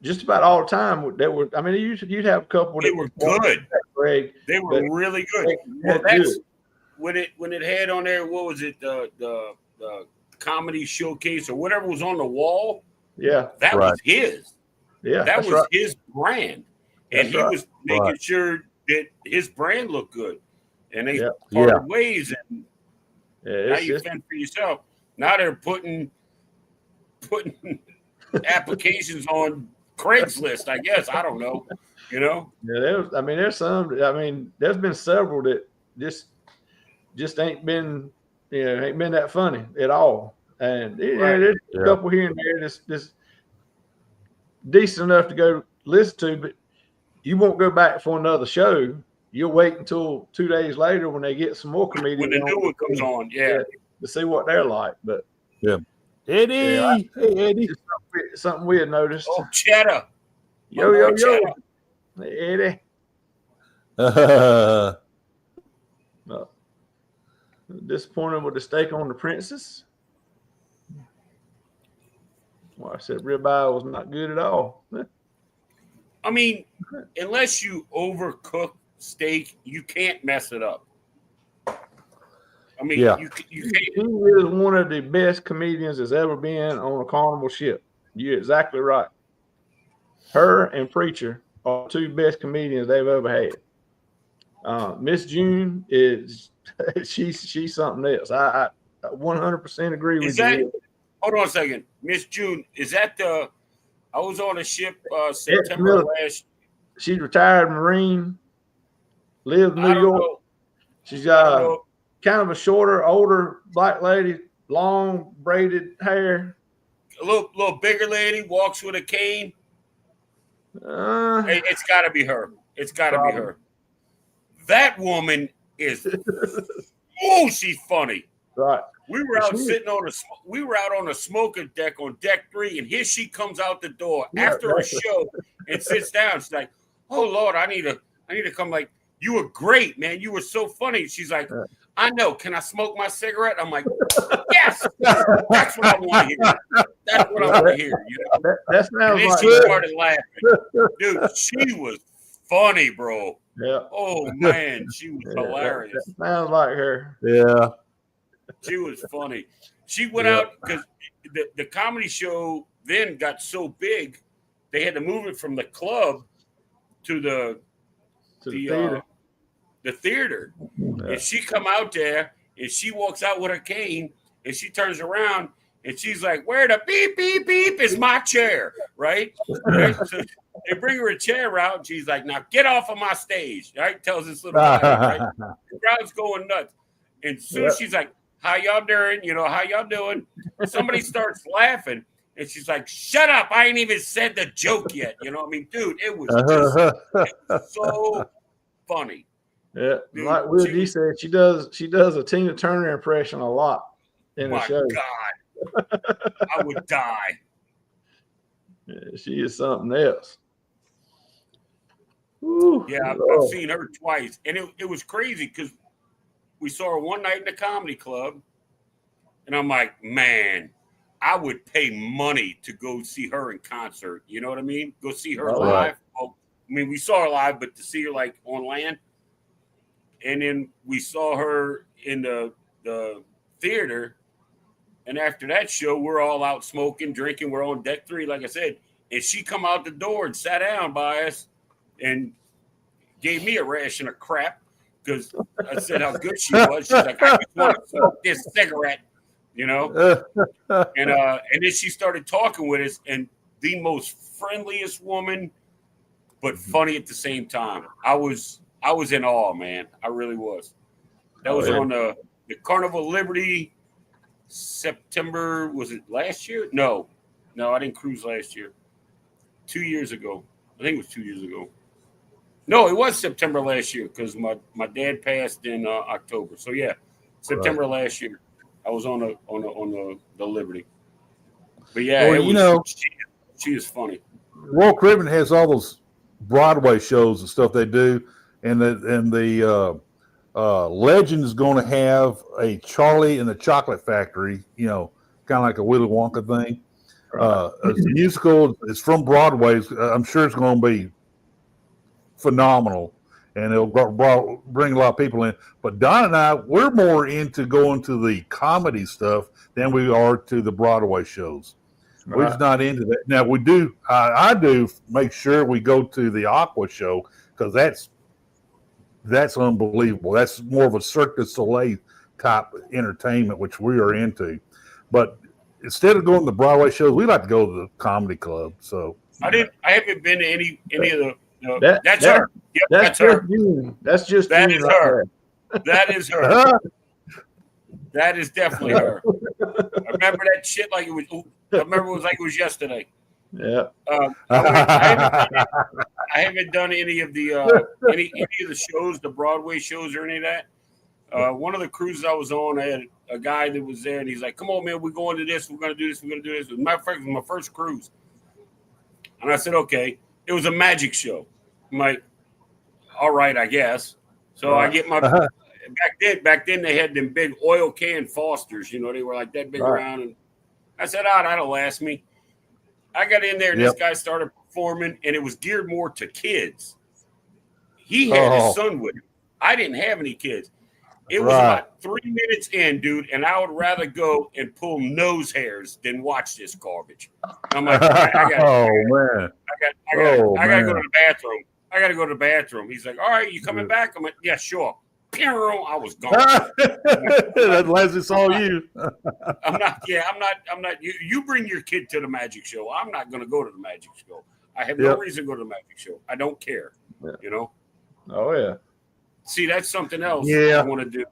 just about all the time. You'd have a couple that were good. Greg, they were really good. Well, that's when it had on there. What was it? The comedy showcase or whatever was on the wall. Yeah, that was his. Yeah, that was his brand, and he was making sure that his brand looked good. And they parted ways, and now you fend for yourself. Now they're putting applications on Craigslist, I guess. I don't know. Yeah, there's some. There's been several that just ain't been that funny at all. And there's a couple here and there that's decent enough to go listen to, but you won't go back for another show. You'll wait until 2 days later when they get some more comedians. When the new one comes on, to see what they're like. But Eddie, hey Eddie, something we had noticed. Oh, Cheddar, yo, hey, Eddie. Disappointed with the steak on the Princess. Well, I said ribeye was not good at all. I mean, unless you overcook steak, you can't mess it up. I mean, Yeah. you She can't. is one of the best comedians that's ever been on a carnival ship. You're exactly right. Her and Preacher are two best comedians they've ever had. Miss June is she's something else. I 100% agree Is with that? you. Hold on a second, Miss June. Is that the? I was on a ship September Ex-military. last. She's retired Marine, lives in I New don't York. know. She's I don't know. kind of a shorter, older black lady, long braided hair. A little bigger lady walks with a cane. Uh, It's got to be her. It's got to be Probably. her. That woman is. Oh, she's funny. right. We were out on a smoker deck on deck 3, and here she comes out the door after a show and sits down. She's like, "Oh Lord, I need to come." Like, you were great, man. You were so funny. She's like, "I know. Can I smoke my cigarette?" I'm like, "Yes, that's what I want to hear. That's what I want to hear." You know? That sounds And then like she started laughing. Dude, she was funny, bro. yeah. Oh man, she was Yeah, hilarious. that sounds like her. Yeah. She was funny. She went Yeah. out because the comedy show then got so big, they had to move it from the club to the theater. The theater. Yeah. And she come out there and she walks out with her cane and she turns around and she's like, "Where the beep beep beep is my chair?" Right? Right? So they bring her a chair out and she's like, "Now get off of my stage." Right? Tells this little guy, right? The crowd's going nuts. And soon as she's like, "How y'all doing? You know, how y'all doing?" Somebody starts laughing, and she's like, "Shut up! I ain't even said the joke yet." You know what I mean, dude? It was just so funny. Yeah, Dude, like Will D said, she does a Tina Turner impression a lot in the My show. God, I would die. Yeah, she is something else. Woo, Yeah, I've Lord. seen her twice, and it was crazy because we saw her one night in the comedy club, and I'm like, man, I would pay money to go see her in concert. You know what I mean? Go see her Right. live. Well, I mean, we saw her live, but to see her like on land, and then we saw her in the theater. And after that show, we're all out smoking, drinking. We're on deck 3, like I said, and she come out the door and sat down by us, and gave me a ration of crap because I said how good she was. She's like, "I just want to smoke this cigarette," you know. And then she started talking with us, and the most friendliest woman, but funny at the same time. I was in awe, man. I really was. That was on the Carnival of Liberty. September, was it last year? No, I didn't cruise last year. 2 years ago. I think it was 2 years ago. No, it was September last year because my dad passed in October. So yeah, September last year, I was on the Liberty. But yeah, Well, she is funny. Royal Caribbean has all those Broadway shows and stuff they do, and the Legend is going to have a Charlie and the Chocolate Factory, kind of like a Willy Wonka thing. It's a musical. It's from Broadway. I'm sure it's going to be phenomenal, and it'll bring a lot of people in. But Don and I, we're more into going to the comedy stuff than we are to the Broadway shows. We're just not into that. Now we do. I do make sure we go to the Aqua show because that's unbelievable. That's more of a Cirque du Soleil type entertainment, which we are into. But instead of going to the Broadway shows, we like to go to the comedy club. So I haven't been to any of the. That's that- her. Yep, that's her. That's just That June is right her. there. That is her. That is definitely her. I remember that shit like it was. I remember it was like it was yesterday. Yeah. I haven't done any of the any of the shows, the Broadway shows or any of that. One of the cruises I was on, I had a guy that was there, and he's like, "Come on, man, we're going to this. We're going to do this. We're going to do this." As a matter of fact, it was my first cruise, and I said, "Okay." It was a magic show. I'm like, "All right, I guess." So I get my back then they had them big oil can Fosters. They were like that big around, and I said, "Oh, that'll last me." I got in there and Yep. this guy started performing, and it was geared more to kids. He had his son with him. I didn't have any kids. It was about 3 minutes in, dude, and I would rather go and pull nose hairs than watch this garbage. I'm like, all right, I gotta go to the bathroom. I gotta go to the bathroom. He's like, all right, you coming back? I'm like, yeah, sure. I was gone. That Leslie saw you. I'm not. You bring your kid to the magic show. I'm not going to go to the magic show. I have no reason to go to the magic show. I don't care. Yeah. You know. Oh yeah. See, that's something else. Yeah. I want to do.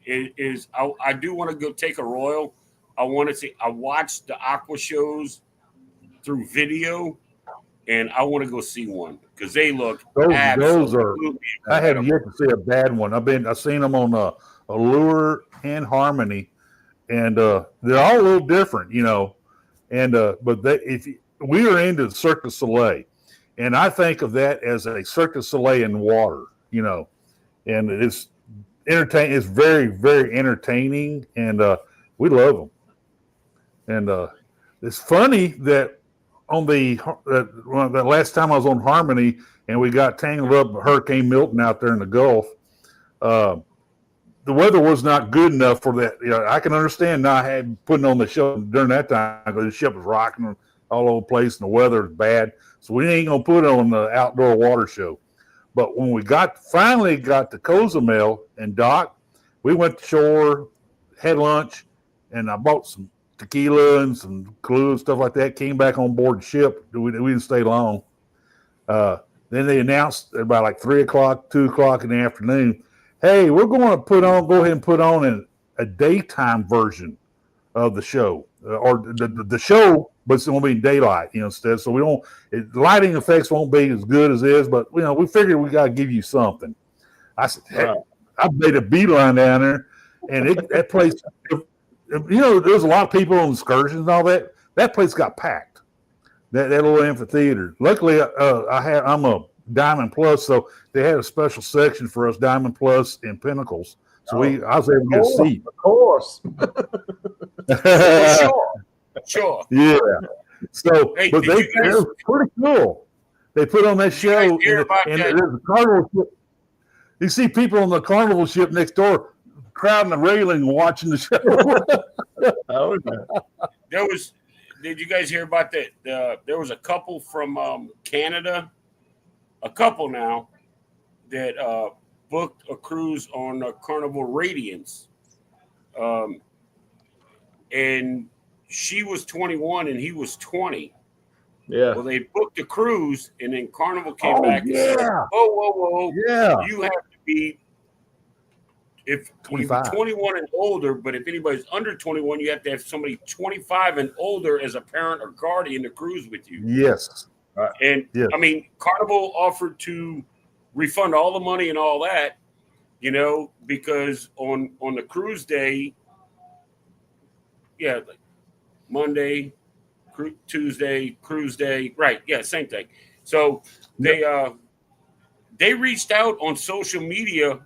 Is I do want to go take a royal. I want to see. I watched the aqua shows through video, and I want to go see one because they look those are. I have incredible. yet to see a bad one. I've seen them on Allure and Harmony, and they're all a little different, you know. And but we are into Cirque du Soleil, and I think of that as a Cirque du Soleil in water, you know, and it's entertaining. It's very, very entertaining, and we love them. And it's funny that on the last time I was on Harmony and we got tangled up with Hurricane Milton out there in the Gulf, the weather was not good enough for that. You know, I can understand not putting on the show during that time because the ship was rocking all over the place and the weather was bad. So we ain't gonna put on the outdoor water show. But when we finally got to Cozumel and docked, we went to shore, had lunch, and I bought some tequila and some Kahlua and stuff like that. Came back on board the ship. We didn't stay long. Then they announced about like 3 o'clock, 2 o'clock in the afternoon, hey, we're going to go ahead and put on a daytime version of the show, or the show, but it's going to be in daylight, you know, instead. So lighting effects won't be as good as is, but you know, we figured we got to give you something. I said, hey, I made a beeline down there, and that place, you know, there's a lot of people on excursions and all that. That place got packed. That little amphitheater. Luckily, I'm a Diamond Plus, so they had a special section for us Diamond Plus and Pinnacles. So I was able to get a seat. Of course. Sure. Yeah. So, hey, but it was pretty cool. They put on that show, and there's a carnival ship. You see people on the carnival ship next door crowding the railing watching the show. Oh, yeah. Did you guys hear about that? There was a couple from Canada, a couple now, that booked a cruise on Carnival Radiance. And she was 21 and he was 20. Yeah. Well, they booked a cruise, and then Carnival came back and said, whoa. Yeah. You have to be 25. 21 and older, but if anybody's under 21, you have to have somebody 25 and older as a parent or guardian to cruise with you. Yes. And I mean, Carnival offered to refund all the money and all that, you know, because on the cruise day, like Monday, Tuesday, cruise day, right? Yeah, same thing. So they reached out on social media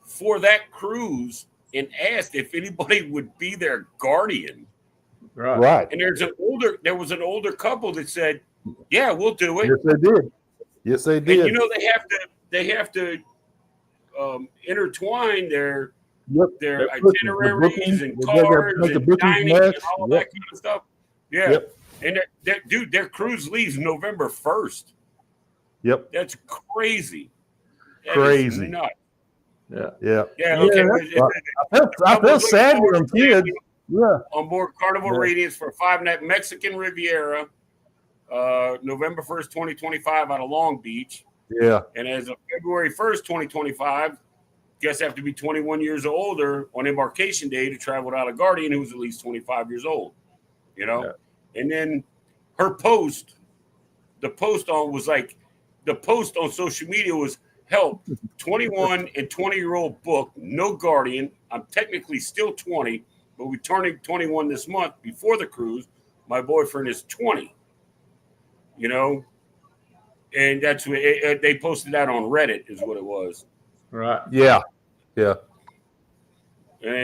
for that cruise and asked if anybody would be their guardian. Right. And there was an older couple that said, yeah, we'll do it. Yes, they did. And you know, they have to intertwine their itineraries and cards and dining and all that kind of stuff. Yeah. Yep. And their cruise leaves November 1st. Yep. That's crazy. Crazy. Nuts. Yeah. Okay. I felt sad for them kids. Yeah. On board Carnival Radiance for a 5-night Mexican Riviera, November 1st, 2025, out of Long Beach. Yeah. And as of February 1st, 2025, guests have to be 21 years or older on embarkation day to travel without a guardian who's at least 25 years old. You know? Yeah. And then her post, the post on social media was, help, 21 and 20-year-old book, no guardian. I'm technically still 20, but we're turning 21 this month before the cruise. My boyfriend is 20, you know? And that's what they posted that on Reddit is what it was. Right. Yeah. And,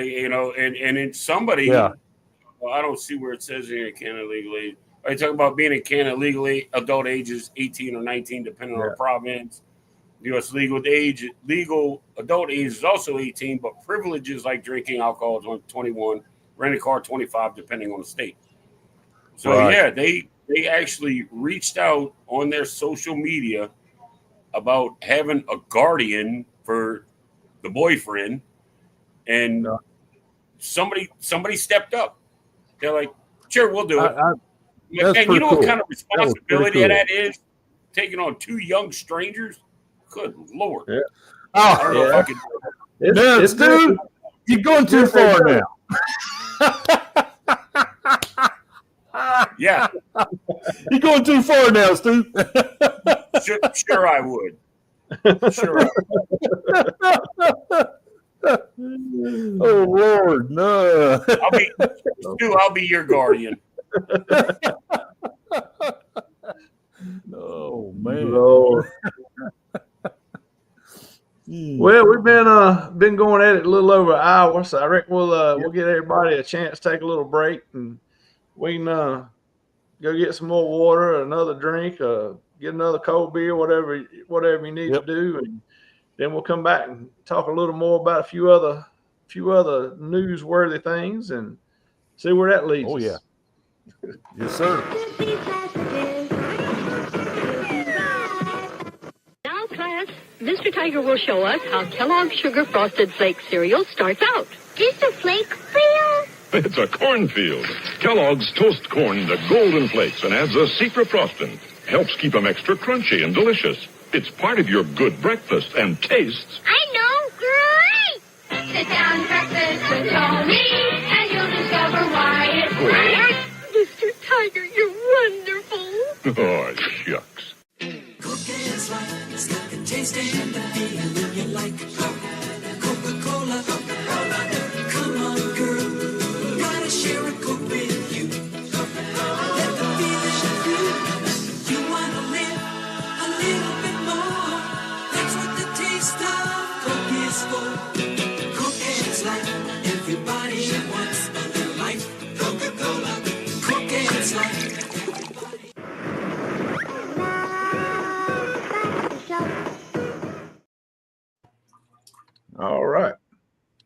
you know, and then somebody, well, I don't see where it says here in Canada legally. I talk about being in Canada legally, adult age is 18 or 19, depending on the province. U.S. legal adult age is also 18, but privileges like drinking alcohol is on 21, renting a car 25, depending on the state. So yeah, they actually reached out on their social media about having a guardian for the boyfriend, and somebody stepped up. They're like, "Sure, we'll do it." And you know what kind of responsibility that is? Taking on 2 young strangers? Good Lord. Yeah. I don't know if I could do it. No, Stu, you're going too far now. Yeah. You're going too far now, Stu. Sure I would. Sure I would. Oh, Lord, no. I'll be your guardian. Oh, man. Lord. Well, we've been going at it a little over an hour, so I reckon we'll get everybody a chance to take a little break, and we can go get some more water, another drink, get another cold beer, whatever you need to do, and then we'll come back and talk a little more about a few other newsworthy things and see where that leads us. Oh, yeah. Yes, sir. Now, class, Mr. Tiger will show us how Kellogg's Sugar Frosted Flakes cereal starts out. Just a flake field? It's a cornfield. Kellogg's toast corn to golden flakes and adds a secret frosting. Helps keep them extra crunchy and delicious. It's part of your good breakfast and tastes. I know, great! Sit down, breakfast with Tony, and you'll discover why it's great. Mr. Tiger, you're wonderful. Oh, shucks. Cookie's like, it's got the taste and the feeling you like. Coca-Cola, Coca-Cola. Come on, girl, gotta share a Coke with you. Let the feeling through. You wanna live a little bit more. That's what the taste of Coke is for. Coke is life. Everybody wants a little life. Coca-Cola, Coke is life. All right.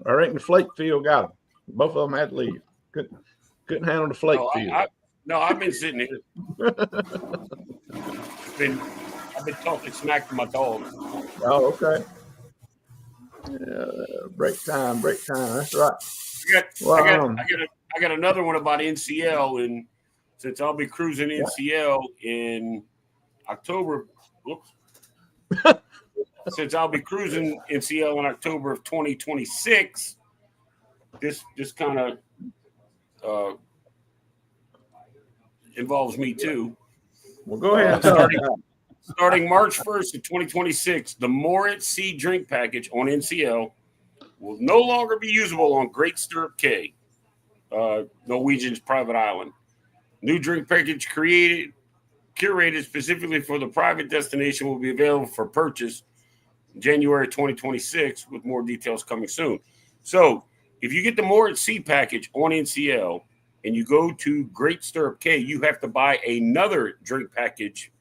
I reckon the flake field got them. Both of them had to leave. Couldn't handle the flake field. I've been sitting here. I've been talking smack to my dog. Oh, okay. Break time. That's right. I got another one about NCL, and since I'll be cruising NCL in October. Whoops. Since I'll be cruising NCL in October of 2026, this kind of involves me too. Well, go ahead. Starting March 1st of 2026, the More at Sea drink package on NCL will no longer be usable on Great Stirrup Cay, Norwegian's private island. New drink package curated specifically for the private destination will be available for purchase January 2026, with more details coming soon. So if you get the More at Sea package on NCL and you go to Great Stirrup Cay, you have to buy another drink package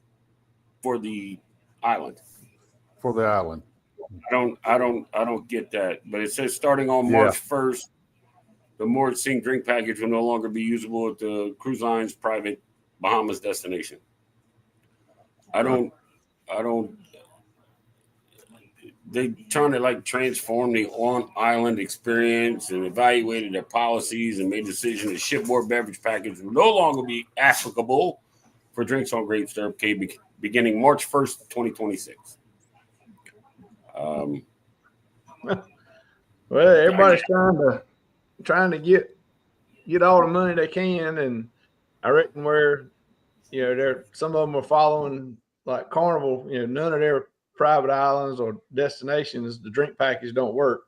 for the island. For the island. I don't get that. But it says starting on March 1st, the More at Sea drink package will no longer be usable at the cruise line's private Bahamas destination. I don't they trying to like transform the on-island experience and evaluated their policies and made a decision that shipboard beverage package will no longer be applicable for drinks on Great Stirrup Cay beginning March 1st, 2026. Well, everybody's trying to get all the money they can, and I reckon where some of them are following like Carnival. None of their private islands or destinations, the drink package don't work.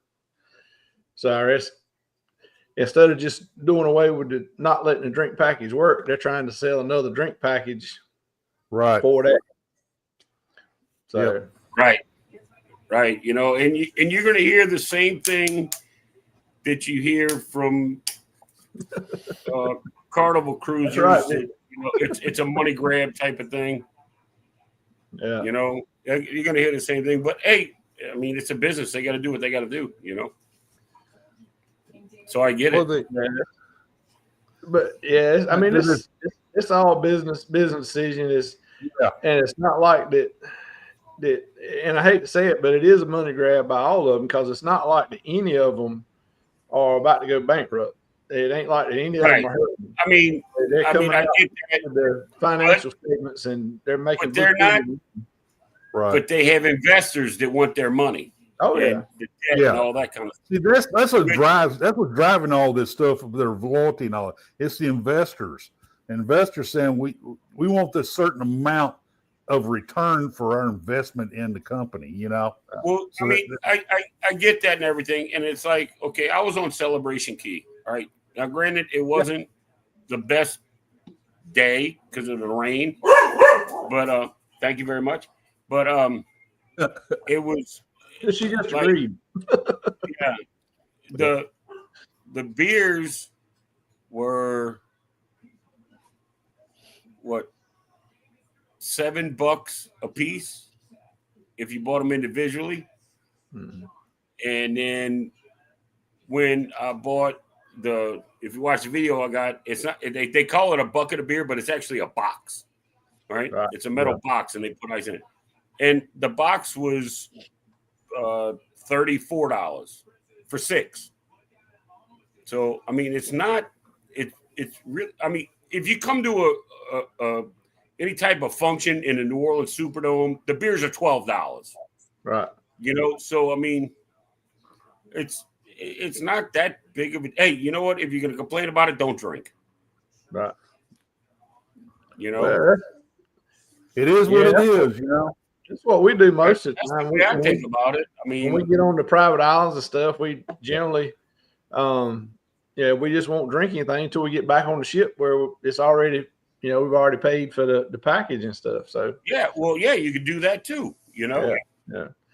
So instead of just doing away with not letting the drink package work, they're trying to sell another drink package for that. So right. And you're going to hear the same thing that you hear from Carnival cruisers. Right. That, it's a money grab type of thing. Yeah. You know, you're going to hear the same thing. But hey, I mean, it's a business. They got to do what they got to do. You know. So I get it. But yeah, I mean, it's all business decision. And it's not like that. And I hate to say it, but it is a money grab by all of them, because it's not like that any of them are about to go bankrupt. It ain't like that any of them are hurting. I mean, they're coming out get that. with their financial statements, and they're making. But they're not. Right. But they have investors that want their money. Oh yeah, and all that kind of stuff. See, that's what drives. That's what's driving all this stuff. Their loyalty and all that. It's the investors. Investors saying we want this certain amount of return for our investment in the company. You know. Well, so I mean, I get that and everything, and it's like, okay, I was on Celebration Key. All right. Now, granted, it wasn't the best day because of the rain, but thank you very much. But it was. She just like, read. Yeah, the beers were what, $7 a piece if you bought them individually, and then when I bought if you watch the video, it's not, they call it a bucket of beer, but it's actually a box, right? It's a metal box, and they put ice in it, and the box was $34 for 6. So I mean, it's not. It's really. I mean, if you come to a any type of function in the New Orleans Superdome, the beers are $12. Right. You know, so I mean, it's not that big of a. Hey, you know what? If you're going to complain about it, don't drink. Right. You know, it is what it is. You know, that's what we do most of the time. That's the way I think about it. I mean, when we get on the private islands and stuff, we generally, we just won't drink anything until we get back on the ship where it's already, we've already paid for the package and stuff. So you could do that too. You know,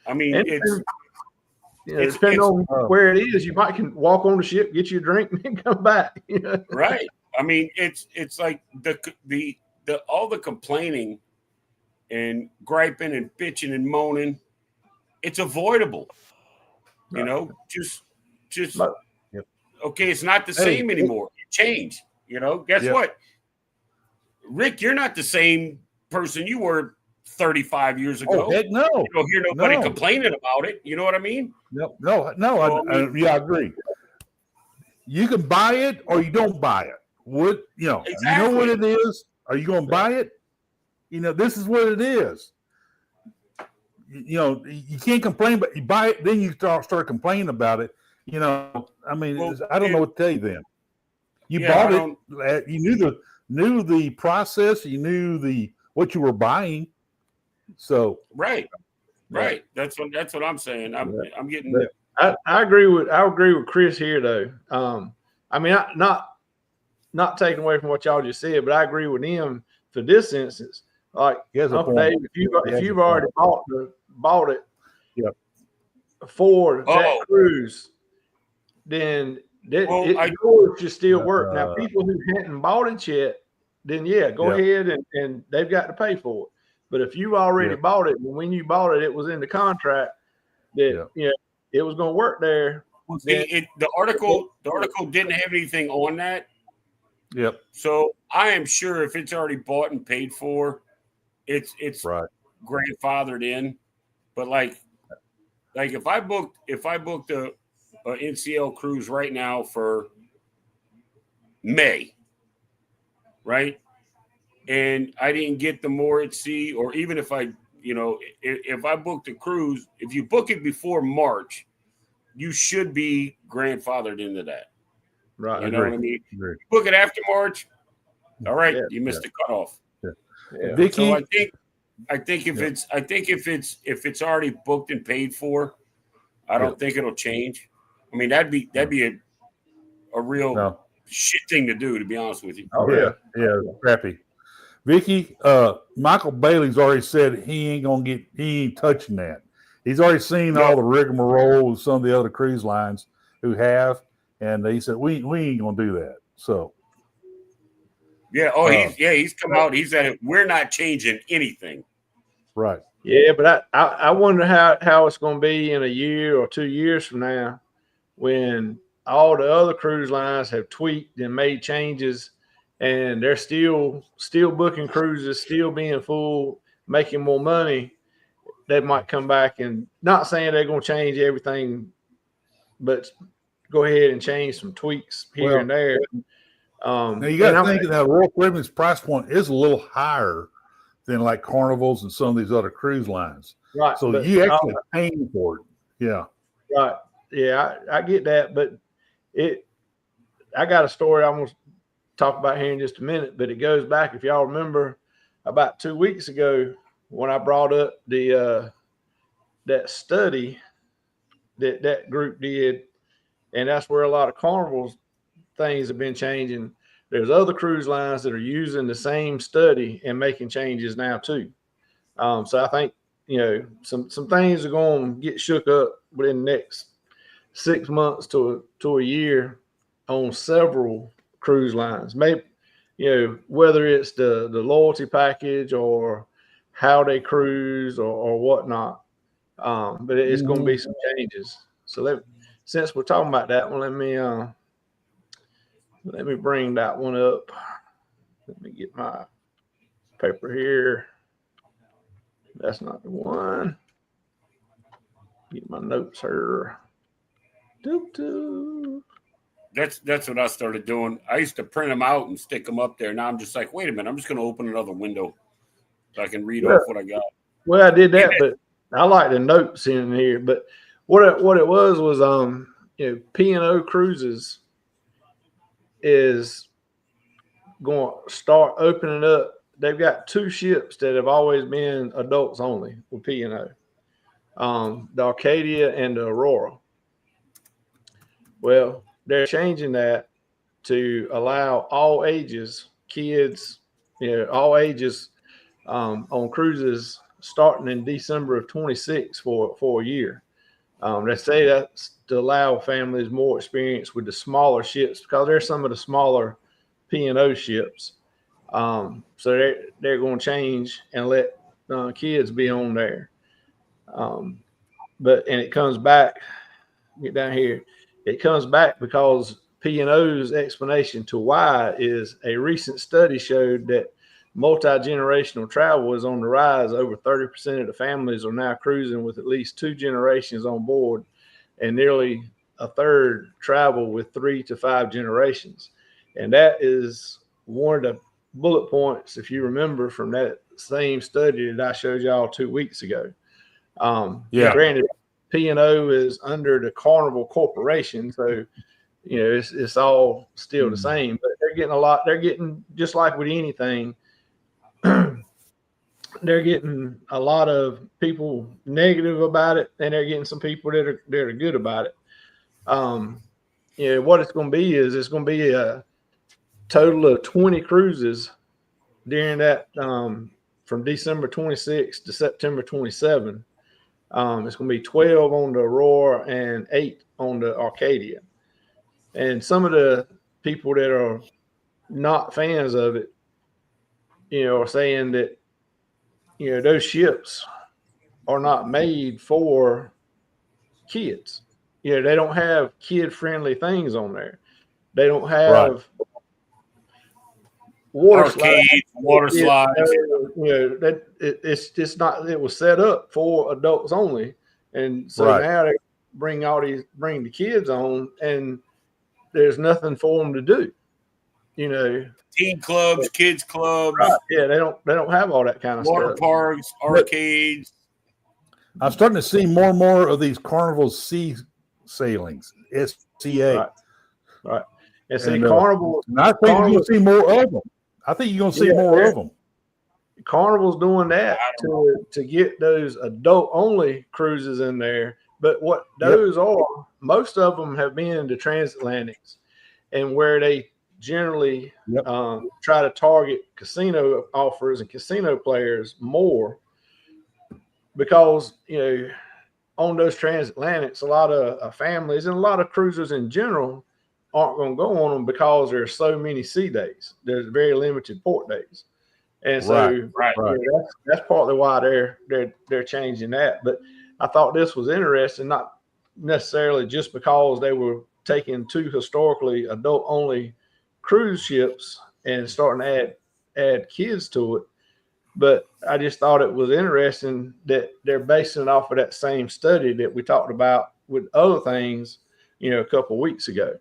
I mean, depending on where it is, you might can walk on the ship, get you a drink, and then come back. Right. I mean, it's like the all the complaining and griping and bitching and moaning, it's avoidable. You know, just okay, it's not the same anymore. It changed. You know, guess what? Rick, you're not the same person you were 35 years ago. Oh, heck no. You don't hear nobody complaining about it. You know what I mean? No. I agree. You can buy it or you don't buy it. What you know what it is? Are you going to buy it? You know, this is what it is. You know, you can't complain, but you buy it, then you start complaining about it. You know, I mean, I don't know what to tell you then. You bought it. You knew the process. You knew what you were buying. So right. That's what I'm saying. I'm getting. I agree with Chris here though. I mean, not taking away from what y'all just said, but I agree with him for this instance. Like, Uncle Dave, if you've already bought it for that cruise, then yours should still work. Now, people who hadn't bought it yet, then go ahead and they've got to pay for it. But if you already bought it, and when you bought it, it was in the contract that it was going to work there. Well, see, the article didn't have anything on that. Yep. So I am sure if it's already bought and paid for, it's grandfathered in. But like if I booked a NCL cruise right now for May, right? And I didn't get the more at sea, or even if if I booked a cruise, if you book it before March, you should be grandfathered into that. Right. You know what I mean? You book it after March, all right, you missed the cutoff. Yeah. Vicky, So I think if it's already booked and paid for, I don't think it'll change. I mean, that'd be a real shit thing to do, to be honest with you. Oh yeah, crappy. Vicky, Michael Bailey's already said he ain't touching that. He's already seen all the rigmarole with some of the other cruise lines who have, and he said we ain't gonna do that. So Yeah. Oh, he's come out. He said we're not changing anything. Right. Yeah, but I wonder how it's going to be in a year or 2 years from now when all the other cruise lines have tweaked and made changes, and they're still booking cruises, still being full, making more money. They might come back and not saying they're going to change everything, but go ahead and change some tweaks here and there. Now you got to think that Royal Caribbean's price point is a little higher than like Carnivals and some of these other cruise lines. Right. So you actually paying for it. Yeah. Right. Yeah, I get that, but I got a story I'm going to talk about here in just a minute, but it goes back, if y'all remember, about 2 weeks ago when I brought up the that study that group did, and that's where a lot of Carnival's things have been changing. There's other cruise lines that are using the same study and making changes now too. So I think, some things are going to get shook up within the next 6 months to a year on several cruise lines. Maybe, whether it's the loyalty package or how they cruise or whatnot. But it's going to be some changes. So since we're talking about that one, let me bring that one up. Let me get my paper here. That's not the one. Get my notes here. That's what I started doing. I used to print them out and stick them up there. Now I'm just like, wait a minute, I'm just going to open another window so I can read off what I got. Well, I did that, but I like the notes in here. But what it was P&O Cruises is going to start opening up. They've got 2 ships that have always been adults only with P&O, the Arcadia and the Aurora. Well, they're changing that to allow all ages, kids, all ages on cruises starting in December of 26 for a year. They say that's to allow families more experience with the smaller ships because they're some of the smaller P&O ships. So they're going to change and let kids be on there. And it comes back, get down here. It comes back because P&O's explanation to why is a recent study showed that multi-generational travel is on the rise. Over 30% of the families are now cruising with at least 2 generations on board, and nearly a third travel with 3 to 5 generations. And that is one of the bullet points, if you remember, from that same study that I showed y'all 2 weeks ago. Granted, P&O is under the Carnival Corporation, so it's all still the same, but they're getting just like with anything, they're getting a lot of people negative about it, and they're getting some people that are good about it. What it's going to be is it's going to be a total of 20 cruises during that from December 26 to September 27. It's going to be 12 on the Aurora and 8 on the Arcadia. And some of the people that are not fans of it, are saying that, those ships are not made for kids. They don't have kid-friendly things on there. They don't have water slides. It's just not. It was set up for adults only, and so now they bring the kids on, and there's nothing for them to do. Teen clubs, kids clubs. Right. Yeah, they don't have all that kind of water stuff. parks, arcades. I'm starting to see more and more of these Carnival sea sailings, SCA. Right. And see, Carnival. And I think you're going to see more of them. I think you're going to see more of them. Carnival's doing that to get those adult only cruises in there. But what those are, most of them have been the transatlantics, and where they generally try to target casino offers and casino players more, because on those transatlantics, a lot of families and a lot of cruisers in general aren't going to go on them because there's so many sea days. There's very limited port days, and so Right. that's partly why they're changing that. But I thought this was interesting, not necessarily just because they were taking 2 historically adult only cruise ships and starting to add kids to it, but I just thought it was interesting that they're basing it off of that same study that we talked about with other things, a couple of weeks ago.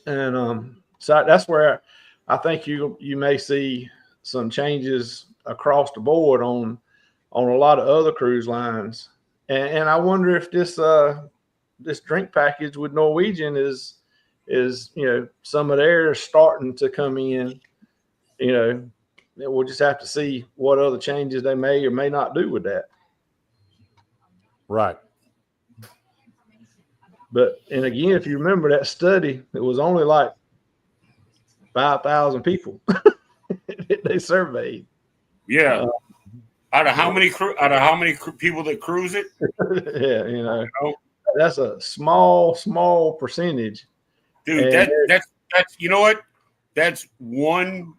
And so that's where I think you may see some changes across the board on a lot of other cruise lines. And I wonder if this drink package with Norwegian is some of theirs starting to come in. We'll just have to see what other changes they may or may not do with that. Right. But, and again, if you remember that study, it was only like 5,000 people they surveyed. Yeah. Out of how many people that cruise it? Yeah, that's a small percentage. Dude, that's you know what? That's one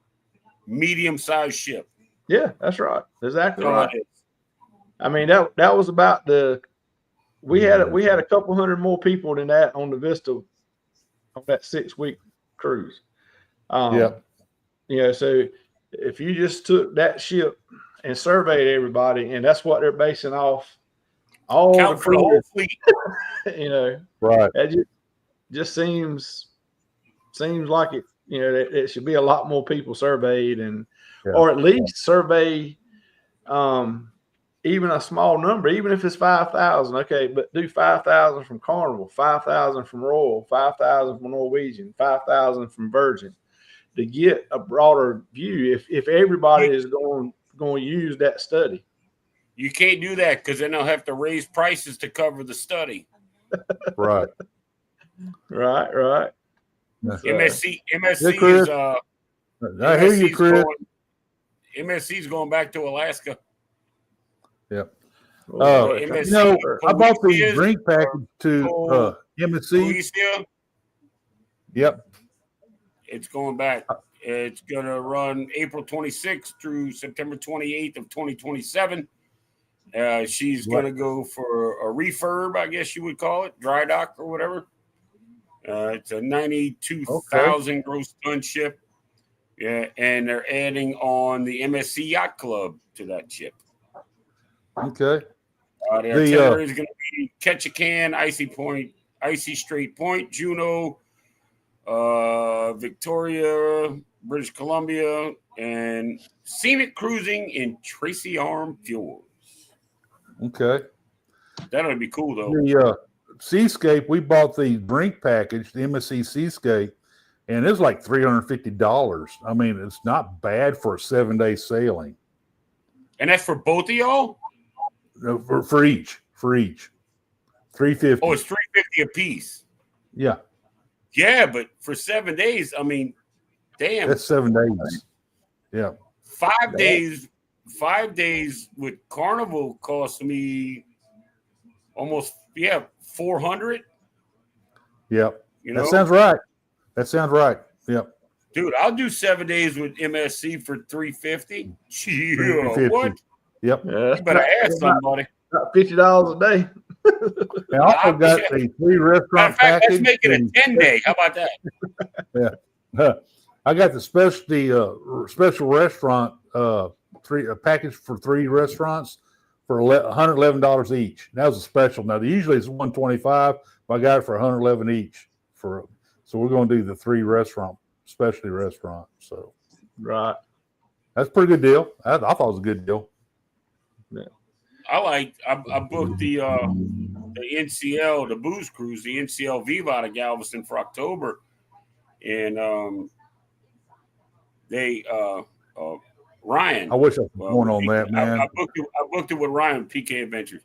medium-sized ship. Yeah, that's right. Exactly So right. I mean, that was about we had a couple hundred more people than that on the Vista on that 6-week cruise. So if you just took that ship and surveyed everybody, and that's what they're basing off all count for the whole fleet. Right. That just seems like it. It should be a lot more people surveyed, or at least survey even a small number, even if it's 5,000. Okay, but do 5,000 from Carnival, 5,000 from Royal, 5,000 from Norwegian, 5,000 from Virgin, to get a broader view. If everybody is going to use that study, you can't do that because then they'll have to raise prices to cover the study. Right. Right. MSC Chris. is I hear you, Chris. MSC is going back to Alaska. Yep. MSC, I bought the drink package to MSC. Yep. It's going back. It's going to run April 26th through September 28th of 2027. She's going to go for a refurb, I guess you would call it, dry dock or whatever. It's a 92,000 gross ton ship. Yeah, and they're adding on the MSC Yacht Club to that ship. Okay. The itinerary is going to be Ketchikan, Icy Point, Icy Strait Point, Juneau, Victoria, British Columbia, and scenic cruising in Tracy Arm Fjords. Okay. That would be cool, though. The Seascape, we bought the drink package, the MSC Seascape, and it was like $350. I mean, it's not bad for a 7-day sailing. And that's for both of y'all? No, for each. $350. Oh, it's $350 a piece. Yeah. Yeah, but for 7 days, I mean, damn. That's 7 days. Yeah. 5 days. 5 days with Carnival cost me almost $400. Yep. That sounds right. Yep. Dude, I'll do 7 days with MSC for $350. Yeah, what? Yep. Yeah, You better ask somebody. About $50 a day. I also got the 3 restaurant package. Let's make it a 10-day. How about that? Yeah. I got the special restaurant package for 3 restaurants for $111 each. That was a special. Now, usually it's $125, but I got it for $111 each. So we're going to do the 3 specialty restaurant. So right. That's a pretty good deal. I thought it was a good deal. Yeah. I booked the NCL, the booze cruise, the NCL Viva out of Galveston for October, and Ryan. I wish I was going on that, man. I booked it with Ryan, PK Adventures,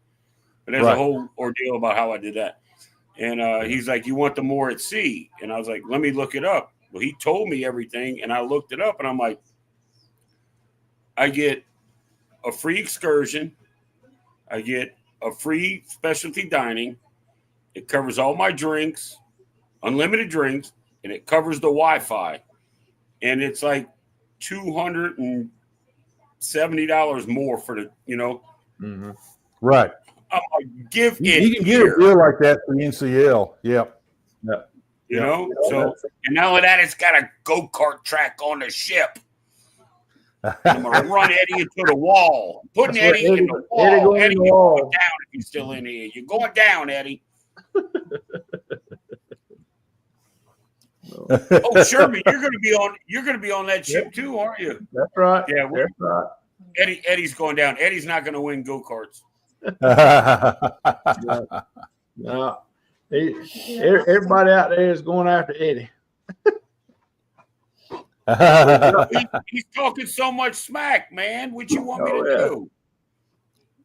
but there's a whole ordeal about how I did that. And he's like, "You want the more at sea?" And I was like, "Let me look it up." Well, he told me everything, and I looked it up, and I'm like, I get a free excursion. I get a free specialty dining. It covers all my drinks. unlimited drinks, and it covers the Wi-Fi, and it's like $270 more for the, Mm-hmm. Right. I'm like, give it You can get here. a deal like that for the NCL. Yep. You know, so and not only that, it's got a go-kart track on the ship. I'm gonna run Eddie into the wall. Putting That's Eddie right, in the Eddie wall. going Eddie, in the you're wall. going down if he's still in here. You're going down, Eddie. Oh, Sherman, you're gonna be on that ship too, aren't you? That's right. Yeah, That's right. Eddie's going down. Eddie's not gonna win go-karts. No. Everybody out there is going after Eddie. He's talking so much smack, man. What you want me to do?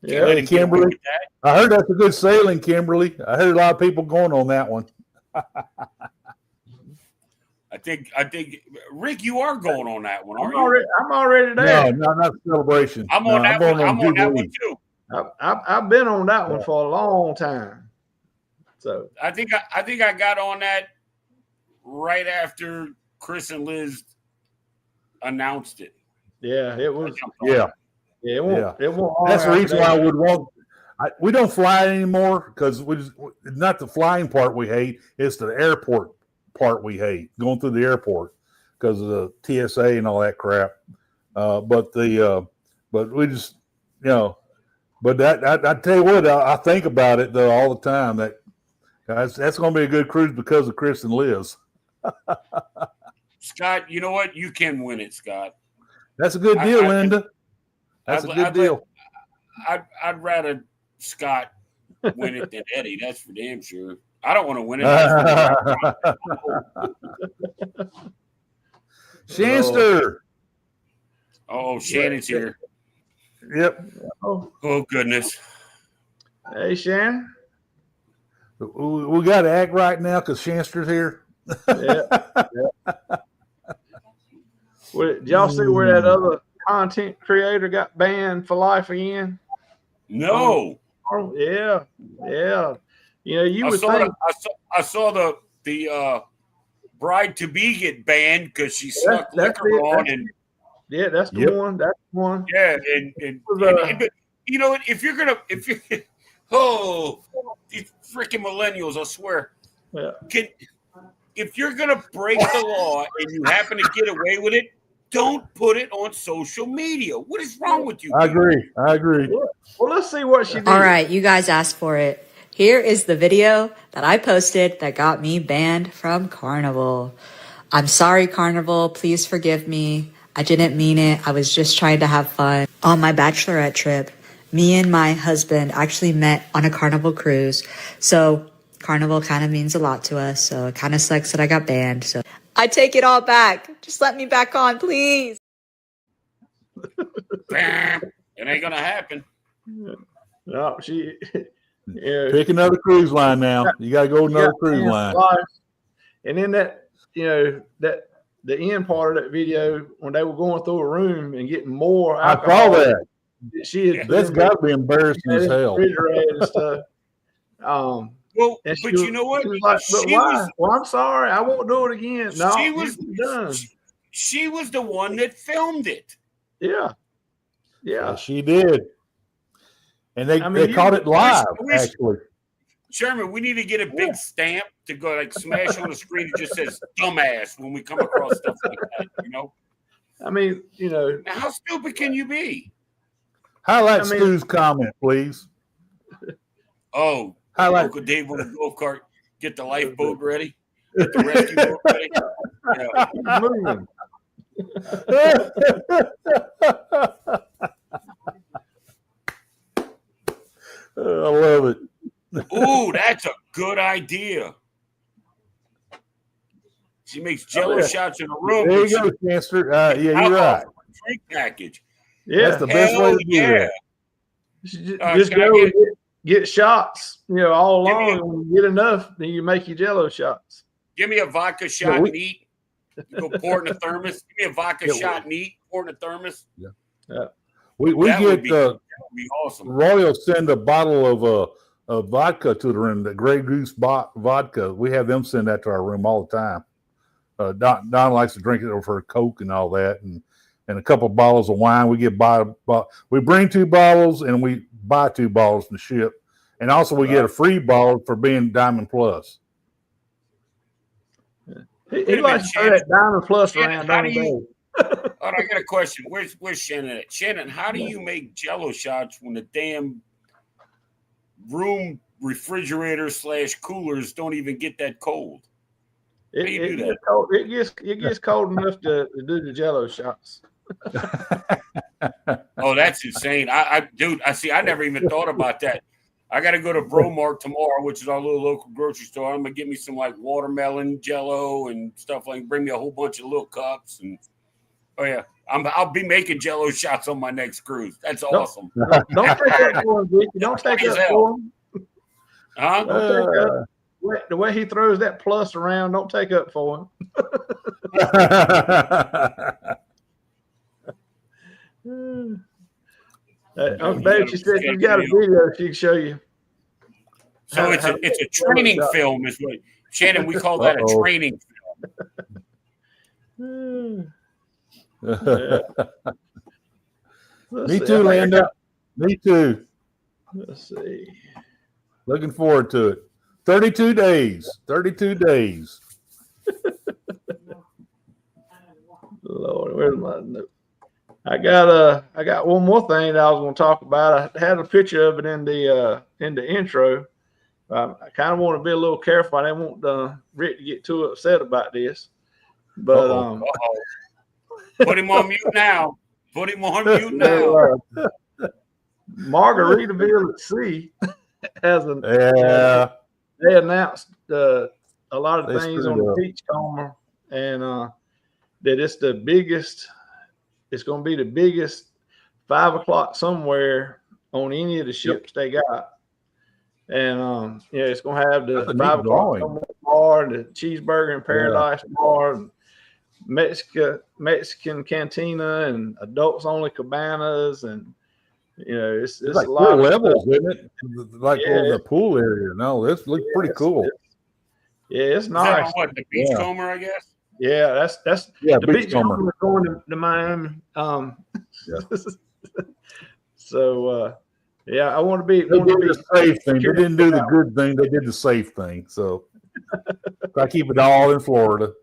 Yeah. Let him get away Kimberly, with that. I heard that's a good sailing, Kimberly. I heard a lot of people going on that one. I think, Rick, you are going on that one, aren't I'm already there. No, not celebration. you? I'm on that one. I'm on that one Jubilee. too. I've been on that one for a long time. So I think I got on that right after Chris and Liz announced it. yeah, it was. Yeah. Yeah, it won't. It won't. That's the reason why I would want. We don't fly anymore because it's not the flying part we hate; it's the airport part we hate. Going through the airport because of the TSA and all that crap. But we just, But I tell you what, I think about it though all the time. That's going to be a good cruise because of Chris and Liz. Scott, you know what? You can win it, Scott. That's a good deal, Linda. That's a good deal. I'd rather Scott win it than Eddie. That's for damn sure. I don't want to win it. Shanster. Oh, Shannon's here. Yep. Oh, goodness. Hey, Shannon. We got to act right now because Shanster's here. Well, did y'all see where that other content creator got banned for life again? No. Oh, yeah. You would think. I saw the bride to be get banned because she snuck liquor on and. Yeah, that's the one. That's the one. Yeah, and you know, if you these freaking millennials, I swear. Yeah. If you're gonna break the law and you happen to get away with it, don't put it on social media. What is wrong with you? I agree. Well, let's see what she did. All right, you guys asked for it. Here is the video that I posted that got me banned from Carnival. I'm sorry, Carnival. Please forgive me. I didn't mean it. I was just trying to have fun. On my bachelorette trip, me and my husband actually met on a Carnival cruise. So Carnival kind of means a lot to us. So it kind of sucks that I got banned. So I take it all back. Just let me back on, please. It ain't gonna happen. No, she. Yeah. Pick another cruise line now. You got to go another cruise line. And then the end part of that video when they were going through a room and getting more alcohol. I saw that. That's got to be embarrassing as hell. And stuff. Well, but you know what? She was like, but why? Well, I'm sorry. I won't do it again. No, she was done. She was the one that filmed it. Yeah. She did. And they caught it live, actually. Sherman, we need to get a big stamp to go like smash on the screen that just says dumbass when we come across stuff like that, I mean, Now, how stupid can you be? Highlight Stu's comment, please. Oh, highlight. Uncle Dave on the golf cart, get the lifeboat ready, get the rescue boat ready. I love it. Ooh, that's a good idea. She makes Jello shots in a room. There you go, Chancellor. Yeah, you're right. Drink package. Yeah, that's the best way to do that. Just go get shots. All along. When you get enough, then you make your Jello shots. Give me a vodka shot and eat. Go pour it in a thermos. Give me a vodka shot and eat. Pour it in a thermos. Yeah. We get that would be awesome. Royal send a bottle vodka to the room, the Grey Goose vodka. We have them send that to our room all the time. Don likes to drink it for Coke and all that, and a couple of bottles of wine. We get we bring 2 bottles and we buy 2 bottles from the ship, and also we get a free bottle for being Diamond Plus. He likes to throw that Diamond Plus around. How do you? I got a question. Where's Shannon at? Shannon, how do you make Jello shots when the damn room refrigerator / coolers don't even get that cold? How do you do that? It gets cold enough to do the Jello shots. Oh, that's insane. I never even thought about that. I got to go to Bromart tomorrow, which is our little local grocery store. I'm gonna get me some like watermelon Jello and stuff like. Bring me a whole bunch of little cups and. Oh yeah, I'll be making Jello shots on my next cruise. That's awesome. Don't take that for him, Vicky. Don't take that for him. Huh? The way he throws that plus around, don't take up for him. Babe, she said she's got a video she can show you. So it's a training film, is what Shannon. We call that a training film. Me too, Linda. Me too. Let's see. Looking forward to it. 32 days. 32 days. Lord, where's my note? I got one more thing that I was going to talk about. I had a picture of it in the intro. I kind of want to be a little careful. I didn't want Rick to get too upset about this, but put him on mute now. Put him on mute now. Margaritaville at Sea has they announced a lot of things on the Beachcomber, and that it's the biggest. It's going to be the biggest 5 o'clock somewhere on any of the ships they got, and it's going to have the 5 o'clock bar, the cheeseburger in paradise bar, and Mexican cantina, and adults only cabanas, and it's like a lot of levels, isn't it? Like the pool area. No, this looks pretty cool. It's nice. Is that the Beachcomber, I guess? Yeah, that's the Beachcomber going to Miami. So I want to be. They did the safe thing. They didn't do the good thing. They did the safe thing. So I keep it all in Florida.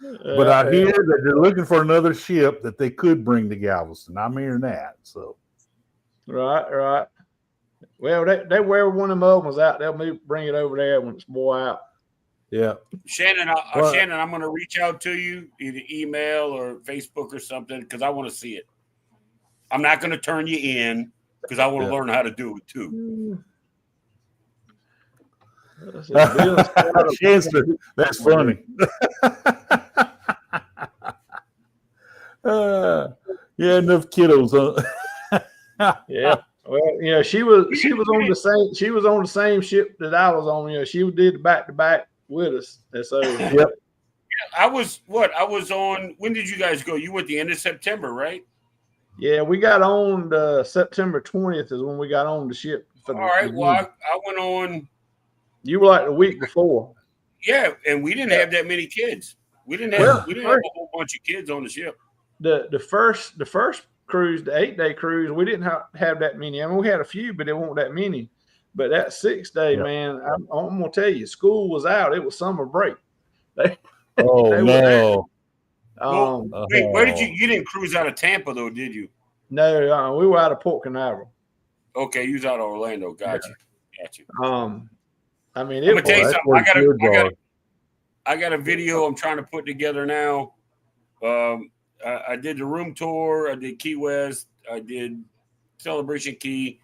But I hear that they're looking for another ship that they could bring to Galveston. I'm hearing that. So right. Well, they wear one of them old ones out. They'll bring it over there when it's more out. Yeah, Shannon, Shannon, I'm going to reach out to you, either email or Facebook or something, because I want to see it. I'm not going to turn you in because I want to learn how to do it too. That's funny. Enough kiddos, huh? Yeah. Well, she was on the same ship that I was on. She did back to back with us. And so I was on. When did you guys go? You went the end of September, right? Yeah, we got on September 20th is when we got on the ship. All right. Well, I went on. You were like the week before. Yeah, and we didn't have that many kids. We didn't have a whole bunch of kids on the ship. The first cruise, the 8-day cruise, we didn't have that many. I mean, we had a few, but it wasn't that many. But that 6-day, man, I'm gonna tell you, school was out. It was summer break. No! Wait, where did you didn't cruise out of Tampa though, did you? No, we were out of Port Canaveral. Okay, you was out of Orlando. Gotcha. I mean, I'm gonna tell you something. I got a video I'm trying to put together now. I did the room tour. I did Key West. I did Celebration Key.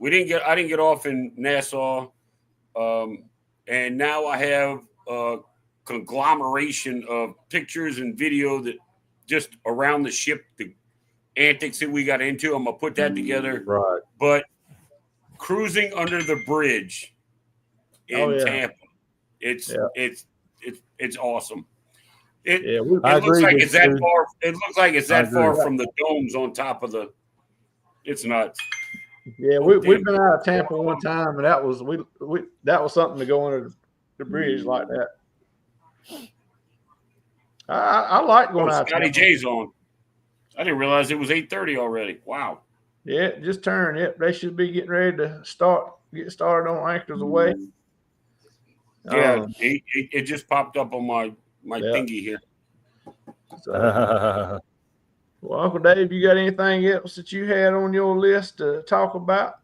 I didn't get off in Nassau, and now I have a conglomeration of pictures and video that just around the ship, the antics that we got into. I'm gonna put that together. Right. But cruising under the bridge in Tampa, it's awesome. It looks like it's that far. It looks like it's that far from the domes on top of the. It's nuts. Yeah, we've been out of Tampa one time, and that was that was something to go under the bridge like that. I like going out. Scotty J's on. I didn't realize it was 8:30 already. Wow. Yeah, just turn. Yep, they should be getting ready to get started on Anchors Away. Yeah, it just popped up on my thingy here. So, well, Uncle Dave, you got anything else that you had on your list to talk about?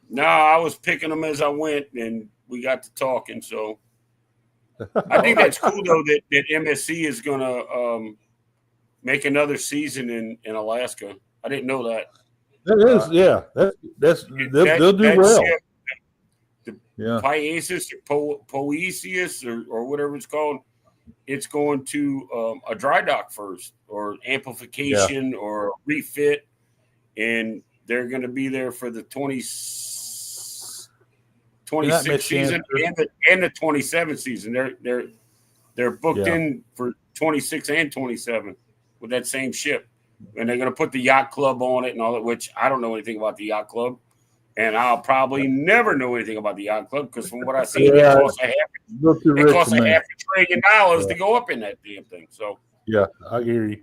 No, I was picking them as I went, and we got to talking. So I think that's cool, though, that MSC is going to make another season in Alaska. I didn't know that. That is, yeah. They'll do well. The Piasis or Poesius or whatever it's called, it's going to a dry dock first, or amplification or refit, and they're going to be there for the 26 season and the 27 season. They're booked in for 26 and 27 with that same ship, and they're going to put the yacht club on it and all that. Which I don't know anything about the yacht club, and I'll probably never know anything about the yacht club because from what I see, it costs $500 billion to go up in that damn thing. So yeah, I hear you.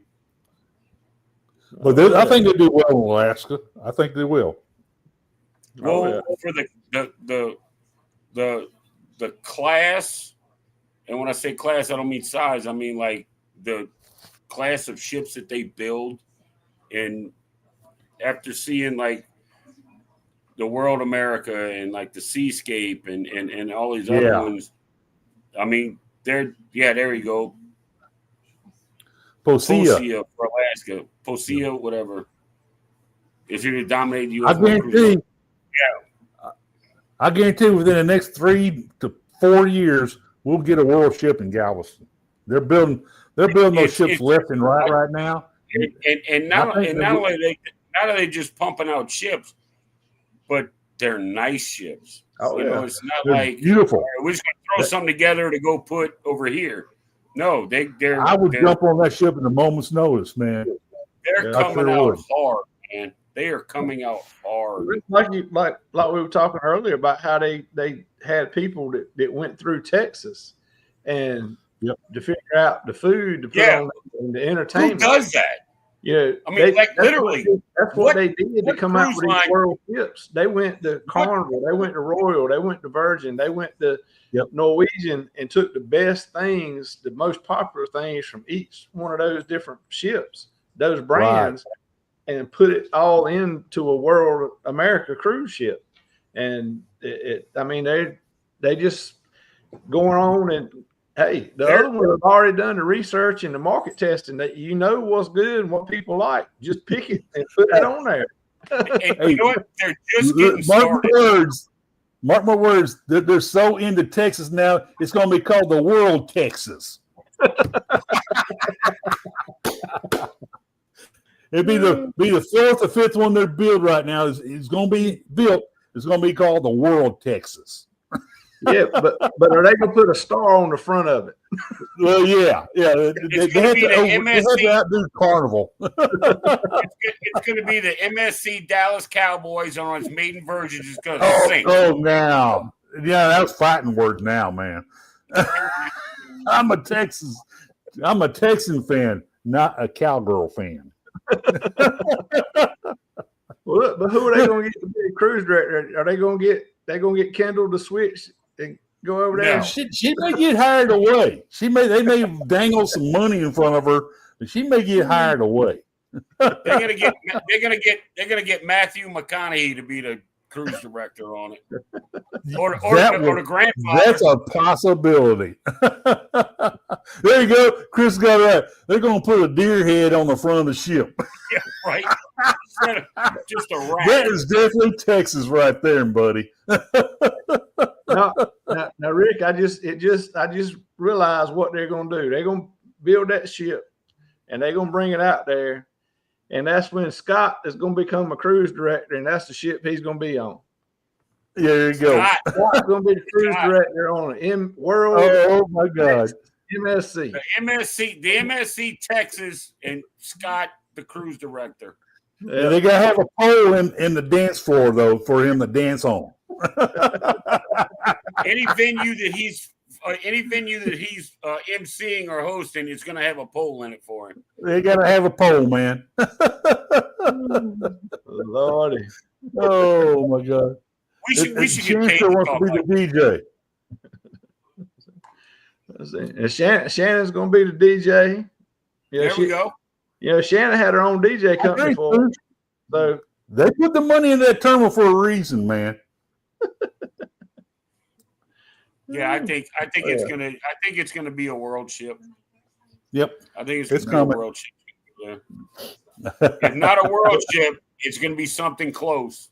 But I think they do well in Alaska. I think they will. Well, for the class, and when I say class, I don't mean size. I mean like the class of ships that they build. And after seeing like the World America and like the Seascape and all these other ones, I mean, there you go. Posea for Alaska. Posea, whatever. Is here to dominate the U.S. I guarantee within the next 3 to 4 years, we'll get a world ship in Galveston. They're building those ships left and right now. And not only are they just pumping out ships, but they're nice ships. It's not they're like beautiful. We're just going to throw something together to go put over here. No, they're. I would jump on that ship in a moment's notice, man. They're coming out hard, man. They are coming out hard. Like we were talking earlier about how they had people that went through Texas and to figure out the food to put on and the entertainment. Who does that? Yeah, I mean, literally, that's what they did to come out with these world ships. They went to Carnival, they went to Royal, they went to Virgin, they went to Norwegian, and took the best things, the most popular things from each one of those different ships, those brands, and put it all into a World America cruise ship. And they just going on and. Hey, the other one have already done the research and the market testing that what's good and what people like. Just pick it and put it on there. And you know what? They're just getting started. Mark my words. They're so into Texas now. It's going to be called the World Texas. It'd be the fourth or fifth one they're built right now. It's going to be built. It's going to be called the World Texas. Yeah, but are they going to put a star on the front of it? Well, yeah. They have to outdo Carnival. It's going to be the MSC Dallas Cowboys on its maiden version. Just going to sing. Oh, now. Yeah, that's fighting words now, man. I'm a Texan fan, not a cowgirl fan. Well, but who are they going to get to be a cruise director? Are they going to get Kendall to switch and go over there? No. She may get hired away. They may dangle some money in front of her, but she may get hired away. They're gonna get Matthew McConaughey to be the cruise director on it, or the grandfather. That's a possibility. There you go. Chris got it right. They're going to put a deer head on the front of the ship. Yeah, right. Just a rat. That is definitely Texas right there, buddy. Now, Rick, I just realized what they're going to do. They're going to build that ship, and they're going to bring it out there, and that's when Scott is going to become a cruise director, and that's the ship he's going to be on. Yeah, there you go. Scott's going to be the cruise director on the World. Oh my God. MSC. The MSC Texas, and Scott the cruise director. Yeah, they gotta have a pole in the dance floor though for him to dance on. Any venue that he's emceeing or hosting is going to have a pole in it for him. They gotta have a pole, man. Lordy. Oh my God! We should get Shan paid still to wants to talk be like the DJ. Let's see. And Shannon's going to be the DJ. Yeah, There we go. Shannon had her own DJ company for her. So they put the money in that terminal for a reason, man. Yeah, I think it's gonna be a world ship. Yep, I think it's gonna be coming. a world ship. Yeah. If not a world ship, it's gonna be something close.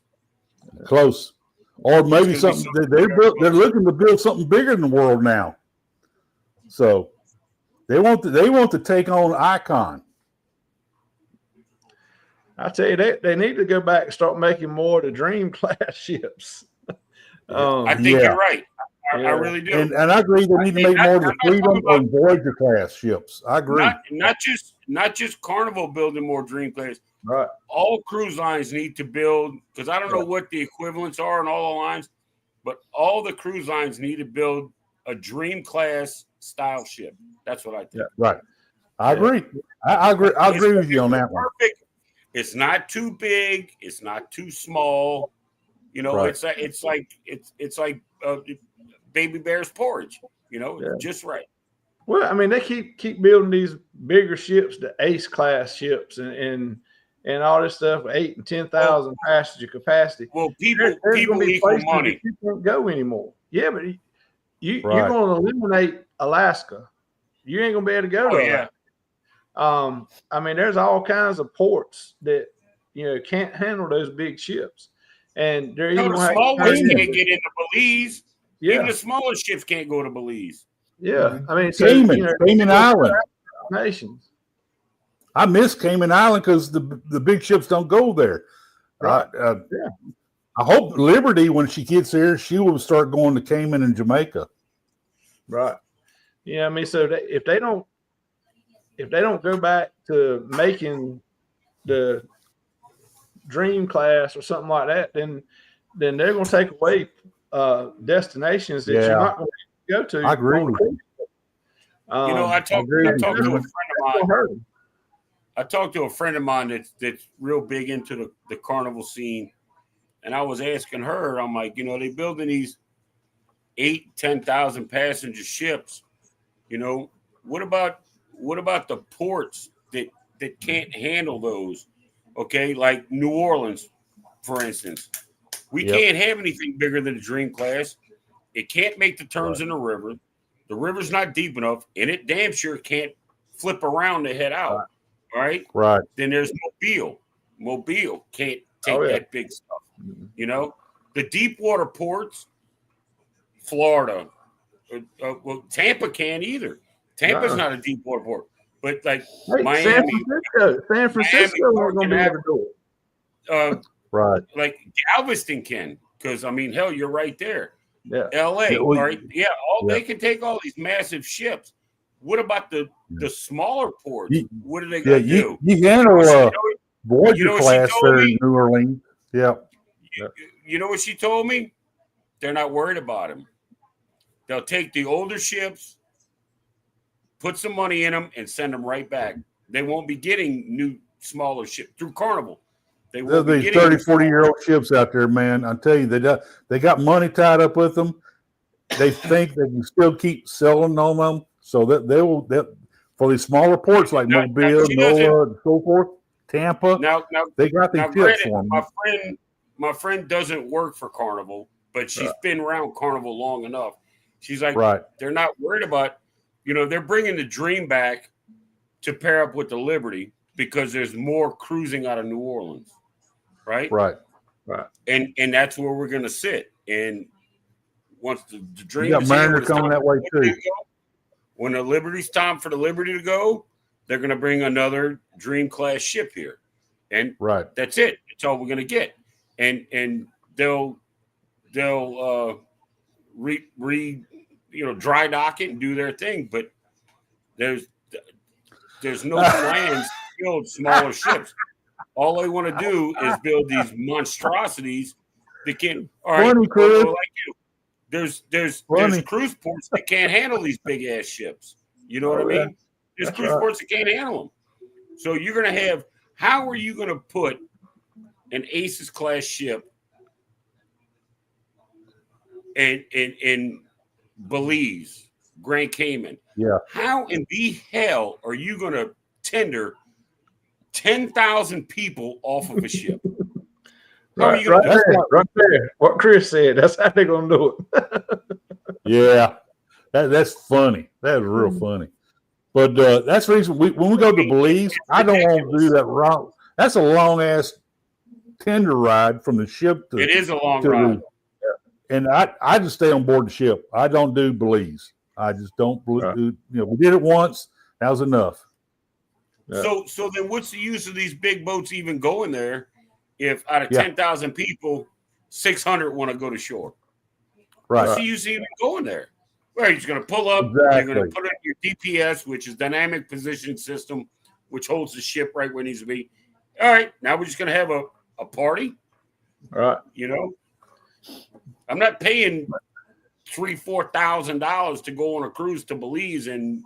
Close, or maybe something they're looking to build something bigger than the world now. So they want to take on Icon. I tell you, they need to go back and start making more of the Dream class ships. I think you're right. I really do. And I agree they need to make more of the Freedom and Voyager class ships. I agree. Not just Carnival building more Dream class. Right. All cruise lines need to build, because I don't know what the equivalents are in all the lines, but all the cruise lines need to build a Dream class style ship. That's what I think. Yeah, right. I agree. I agree. I agree with you on that one. Perfect. It's not too big. It's not too small. You know, Right. it's like Baby Bear's porridge. You know, just right. Well, I mean, they keep building these bigger ships, the Ace class ships, and all this stuff, 8,000 and 10,000 passenger capacity. Well, people gonna be equal places money. that you can't go anymore. Yeah, but you're Right. going to eliminate Alaska. You ain't gonna be able to go to Alaska. I mean, there's all kinds of ports that can't handle those big ships, and they're even The small ones can't get into Belize. Yeah. Even the smaller ships can't go to Belize. Yeah, I mean, so, Cayman Island. Nations. I miss Cayman Island because the big ships don't go there. Right. I hope Liberty, when she gets here, she will start going to Cayman and Jamaica. Right. Yeah, I mean, so if they don't go back to making the Dream class or something like that, then they're going to take away destinations that you're not going to go to. I agree. I talked to a friend of mine. I talked to a friend of mine that's real big into the carnival scene, and I was asking her, I'm like, they building these 8,000-10,000 passenger ships. What about the ports that can't handle those? Okay, like New Orleans, for instance. We can't have anything bigger than the Dream class. It can't make the turns in the river. The river's not deep enough, and it damn sure can't flip around to head out. Right? Right. Then there's Mobile. Mobile can't take that big stuff. The deep water ports, Florida. Well, Tampa can't either. Tampa's not a deep water port. But like Miami. San Francisco are going to be able to do it. Right. Like Galveston can, because hell, you're right there. Yeah. LA, right? Yeah, they can take all these massive ships. What about the smaller ports? What are they going to do? You handle Voyager class there in New Orleans. Yeah. You know what she told me? They're not worried about them. They'll take the older ships, put some money in them, and send them right back. They won't be getting new, smaller ships through Carnival. There'll be 30, 40-year-old ships out there, man. I tell you, they got money tied up with them. They think they can still keep selling on them, so that they will for these smaller ports like Mobile, NOLA, and so forth, Tampa. Now they got these ships for them. My friend doesn't work for Carnival, but she's been around Carnival long enough. She's like, they're not worried about, they're bringing the Dream back to pair up with the Liberty because there's more cruising out of New Orleans. Right. And that's where we're going to sit. And once the Dream, you got Mariner coming that way too. When the Liberty's time for the Liberty to go, they're going to bring another Dream class ship here, and that's it. That's all we're going to get. And they'll dry dock it and do their thing, but there's no plans to build smaller ships. All they want to do is build these monstrosities that can. All right, Funny, Chris. like you. There's cruise ports that can't handle these big ass ships. You know what I mean? There's cruise ports that can't handle them. So you're gonna have. How are you gonna put an Aces class ship in Belize, Grand Cayman? Yeah. How in the hell are you gonna tender 10,000 people off of a ship? Right there. What Chris said. That's how they're gonna do it. Yeah, that's funny. That's real funny. But that's the reason when we go to Belize, I don't want to do that route. That's a long ass tender ride from the ship to. It is a long ride. And I just stay on board the ship. I don't do Belize. I just don't do. We did it once. That was enough. Yeah. So then, what's the use of these big boats even going there? If out of 10,000 people, 600 want to go to shore, right? What's the use of even going there? Well, you're just going to pull up. Exactly. You're going to put in your DPS, which is dynamic position system, which holds the ship right where it needs to be. All right, now we're just going to have a party. All right. You know, I'm not paying $3,000-$4,000 to go on a cruise to Belize, and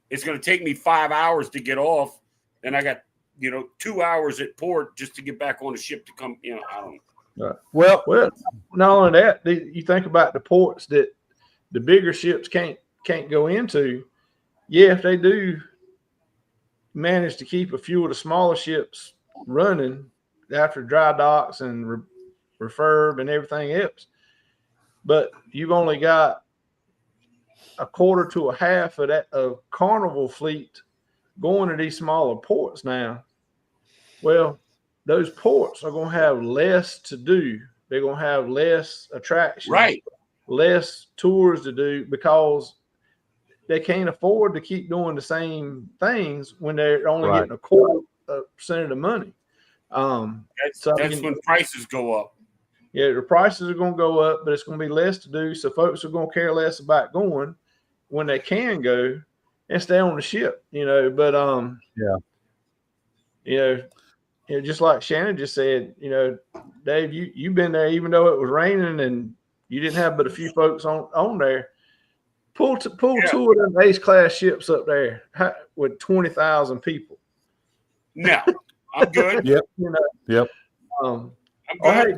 it's going to take me 5 hours to get off, and I got 2 hours at port just to get back on the ship to come. I don't know. Well, not only that, you think about the ports that the bigger ships can't go into. Yeah, if they do manage to keep a few of the smaller ships running after dry docks and refurb and everything else, but you've only got a quarter to a half of that of Carnival fleet going to these smaller ports now. Well, those ports are going to have less to do. They're going to have less attractions, right? Less tours to do because they can't afford to keep doing the same things when they're only getting a quarter percent of the money. That's when prices go up. Yeah, the prices are going to go up, but it's going to be less to do. So folks are going to care less about going when they can go and stay on the ship, But just like Shannon just said, Dave, you've been there even though it was raining and you didn't have but a few folks on there. Pull two of them Ace class ships up there with 20,000 people. No, I'm good. Yep. Yep. I'm good. Hey,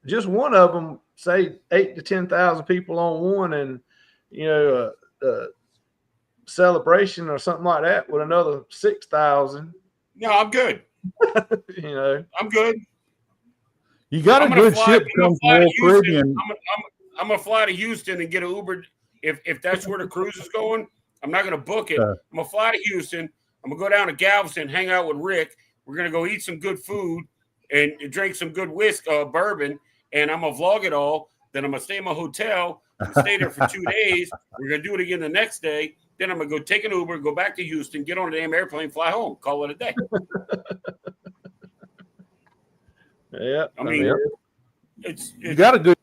just one of them, say 8,000 to 10,000 people on one, and celebration or something like that with another 6,000. No, I'm good. I'm good. You got a good ship come from Caribbean. I'm gonna fly to Houston and get an Uber. If that's where the cruise is going, I'm not gonna book it. I'm gonna fly to Houston. I'm gonna go down to Galveston, hang out with Rick. We're gonna go eat some good food and drink some good bourbon, and I'm gonna vlog it all. Then I'm gonna stay in my hotel and stay there for 2 days. We're gonna do it again the next day. Then I'm gonna go take an Uber, go back to Houston, get on a damn airplane, fly home, call it a day. Yeah, I mean, it's you got a good.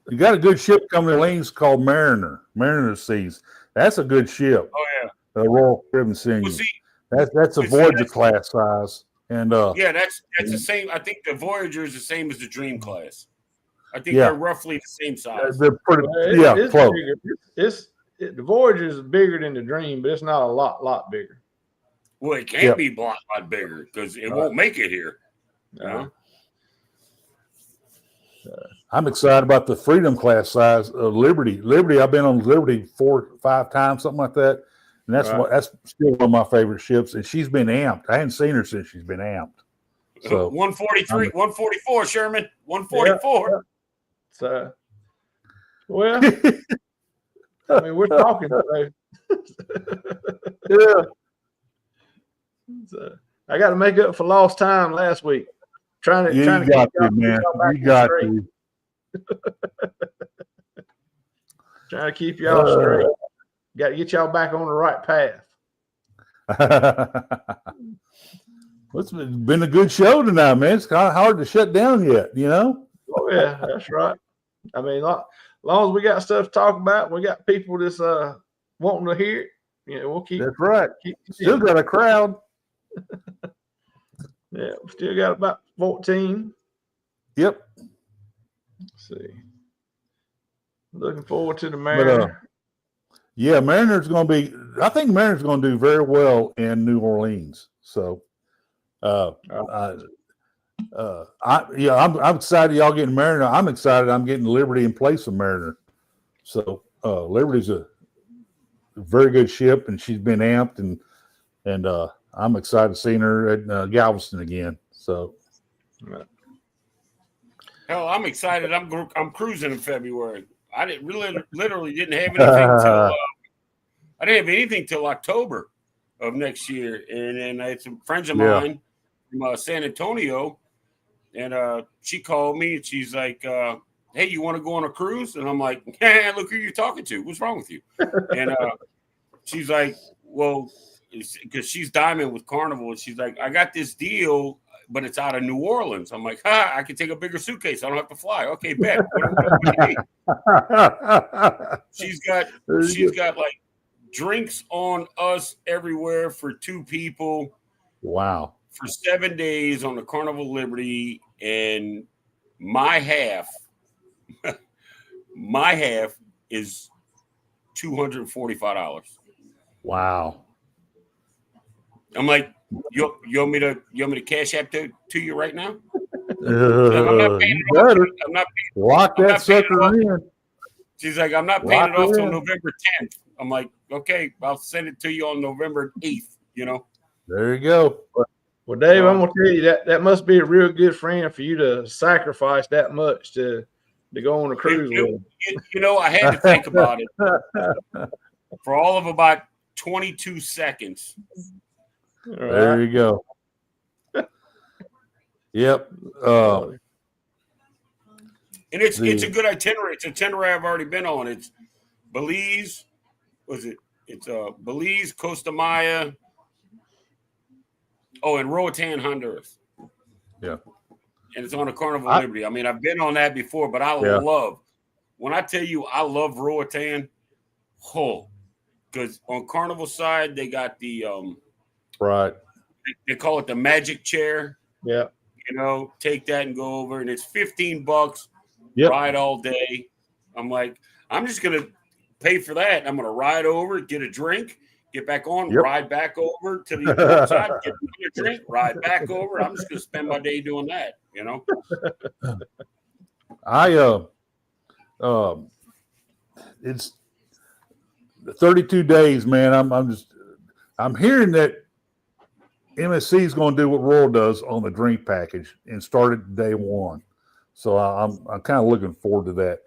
You got a good ship coming to lanes called Mariner Seas. That's a good ship. Oh yeah, the Royal Caribbean Senior. Well, that's a Voyager class size, and that's the same. I think the Voyager is the same as the Dream class. I think they're roughly the same size. They're pretty, it's close. Bigger. The Voyager is bigger than the Dream, but it's not a lot bigger. Well, it can't be a lot bigger because it won't make it here. I'm excited about the Freedom class size of Liberty. I've been on Liberty 4 or 5 times, something like that. And that's that's still one of my favorite ships. And she's been amped. I hadn't seen her since she's been amped. So 143, 144, Sherman, 144. Yeah. So, well, I mean, we're talking today. Yeah. So, I got to make up for lost time last week. Trying to keep y'all back to. Trying to keep y'all straight. Got to get y'all back on the right path. It's been a good show tonight, man. It's kind of hard to shut down yet, Oh yeah, that's right. I mean, as long as we got stuff to talk about, we got people that's wanting to hear it. we'll keep. That's right. Keep Still got a crowd. Yeah, still got about 14. Yep. Let's see. Looking forward to the Mariner. Yeah, Mariner's going to be. I think Mariner's going to do very well in New Orleans. So, I'm excited y'all getting Mariner. I'm excited I'm getting Liberty in place of Mariner. So, Liberty's a very good ship, and she's been amped, and I'm excited seeing her at Galveston again. So, hell, I'm excited. I'm cruising in February. I literally didn't have anything till I didn't have anything till October of next year, and then I had some friends of mine from San Antonio, and she called me and she's like, "Hey, you want to go on a cruise?" And I'm like, "Hey, look who you're talking to. What's wrong with you?" And she's like, "Well," because she's diamond with Carnival, and she's like, "I got this deal, but it's out of New Orleans." I'm like, I can take a bigger suitcase. I don't have to fly. Okay, bet. She's got like drinks on us everywhere for 2 people. Wow. For 7 days on the Carnival Liberty, and my half is $245. Wow. I'm like, you want me to cash app to you right now? I'm not paying it off. I'm not lock that sucker in. She's like, I'm not paying it off till November 10th. I'm like, okay, I'll send it to you on November 8th. There you go. Well, Dave, I'm gonna tell you that must be a real good friend for you to sacrifice that much to go on a cruise with. I had to think about it for all of about 22 seconds. There you go. Yep. And it's a good itinerary. It's an itinerary I've already been on. It's Belize. It's Belize, Costa Maya. Oh, and Roatan, Honduras. Yeah. And it's on a Carnival Liberty. I mean, I've been on that before, but I love, when I tell you I love Roatan, because on Carnival side, they got the right. They call it the magic chair. Yeah. Take that and go over, and it's $15. Yep. Ride all day. I'm like, I'm just gonna pay for that. I'm gonna ride over, get a drink, get back on, ride back over to the other side, get a drink, ride back over. I'm just gonna spend my day doing that. It's 32 days, man. I'm hearing that MSC is going to do what Royal does on the drink package and start it day one. So I'm kind of looking forward to that.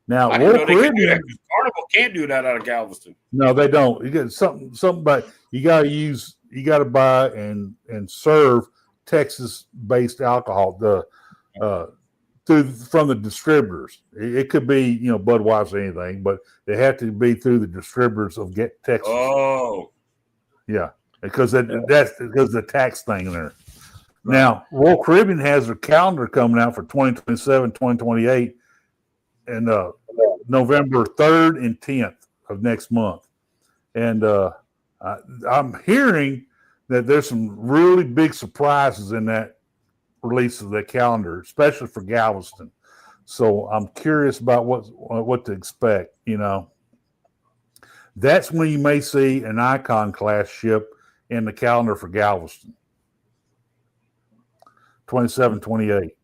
Now, Royal Caribbean, Carnival can't do that out of Galveston. No, they don't. You get something, but you got to buy and serve Texas-based alcohol from the distributors. It could be Budweiser or anything, but they have to be through the distributors of Texas. Oh, yeah, because that's because the tax thing there. Right. Now, Royal Caribbean has their calendar coming out for 2027, 2028, and November 3rd and 10th of next month. And I'm hearing that there's some really big surprises in that release of the calendar, especially for Galveston. So I'm curious about what to expect. That's when you may see an Icon class ship in the calendar for Galveston. 27, 28.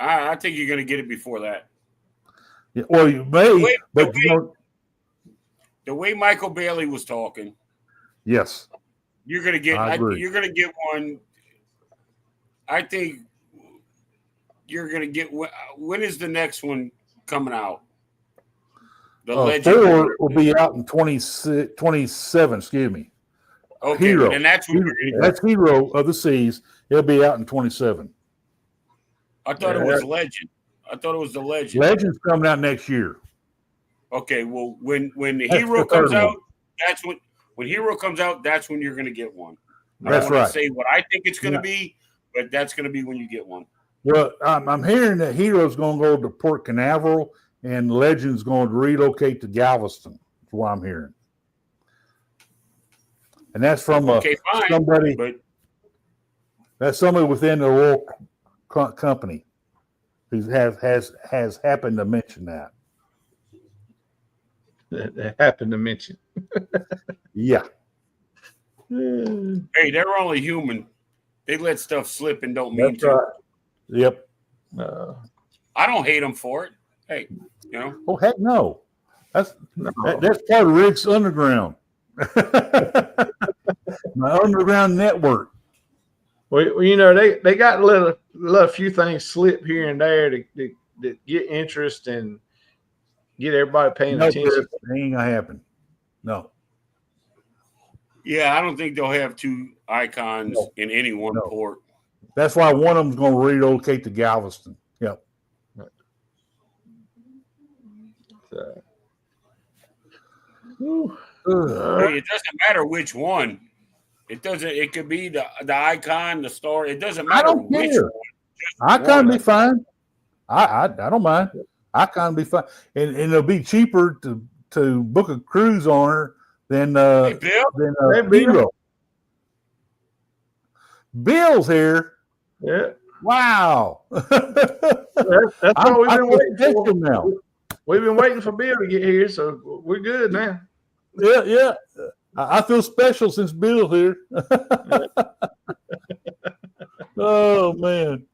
I think you're going to get it before that. Yeah, well, you may, the way Michael Bailey was talking. Yes, you're going to get. You're going to get one. I think you're going to get. When is the next one coming out? The Legend 4 will be out in 27. Excuse me. Okay, Hero. And that's that's Hero of the Seas. It'll be out in 27. I thought it was Legend. I thought it was the Legend. Legend's coming out next year. Okay, well, when the Hero comes out, that's when Hero comes out. That's when you're going to get one. I don't want to say what I think it's going to be, but that's going to be when you get one. Well, I'm hearing that Hero's going to go to Port Canaveral and Legend's going to relocate to Galveston. That's what I'm hearing. and that's from Okay, fine. somebody. But That's somebody within the oil company who has happened to mention that. That happened to mention. Yeah. hey, they're only human. They let stuff slip and don't mean That's to. right. Yep. I don't hate them for it. Hey, you know. Oh heck no. That's No. that's part of Rick's Underground. My underground network. Well, you know, they got to let a few things slip here and there to get interest and get everybody paying No, attention. Chris, it ain't gonna happen. No. Yeah, I don't think they'll have two icons in any one port. That's why one of them's going to relocate to Galveston. Yep. So, Hey, it doesn't matter which one. It doesn't. It could be the icon, the star. It doesn't I matter don't which care. one. Icon be fine. I don't mind. Icon be fine, and it'll be cheaper to book a cruise on her than Hey, Bill. Bill. Bill's here. yeah, Wow. that's what we've been waiting for. Now. We've been waiting for Bill to get here, so we're good now. Yeah. I feel special since Bill's here. Oh man,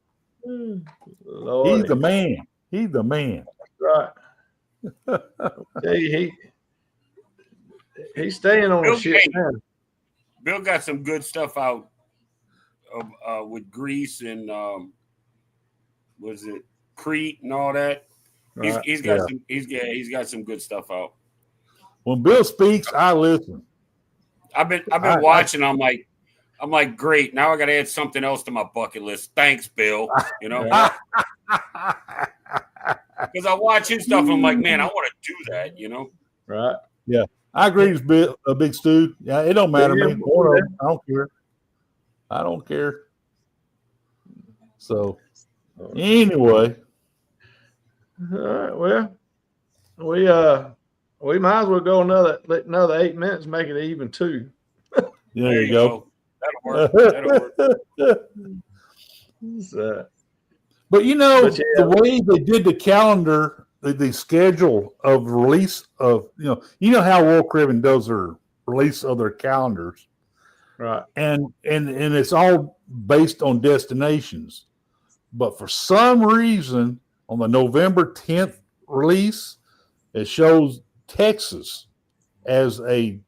Lord, he's the man. He's the man. right. Hey, he's staying on the ship now. Bill got some good stuff out with Greece and was it Crete and all that. Right. He's got some good stuff out. When Bill speaks, I listen. I've been watching. I'm like, great. Now I got to add something else to my bucket list. Thanks, Bill. You know, because I watch his stuff. And I'm like, man, I want to do that. You know, Right. Yeah, I agree with Big Stu. Yeah, it don't matter to me. I don't care. I don't care. So, anyway. All right. Well, we might as well go another 8 minutes, and make it even 2. There you go. That'll work. But the way they did the calendar, the schedule of release of how World Caribbean does their release of their calendars, right? And it's all based on destinations. But for some reason, on the November 10th release, it shows Texas as when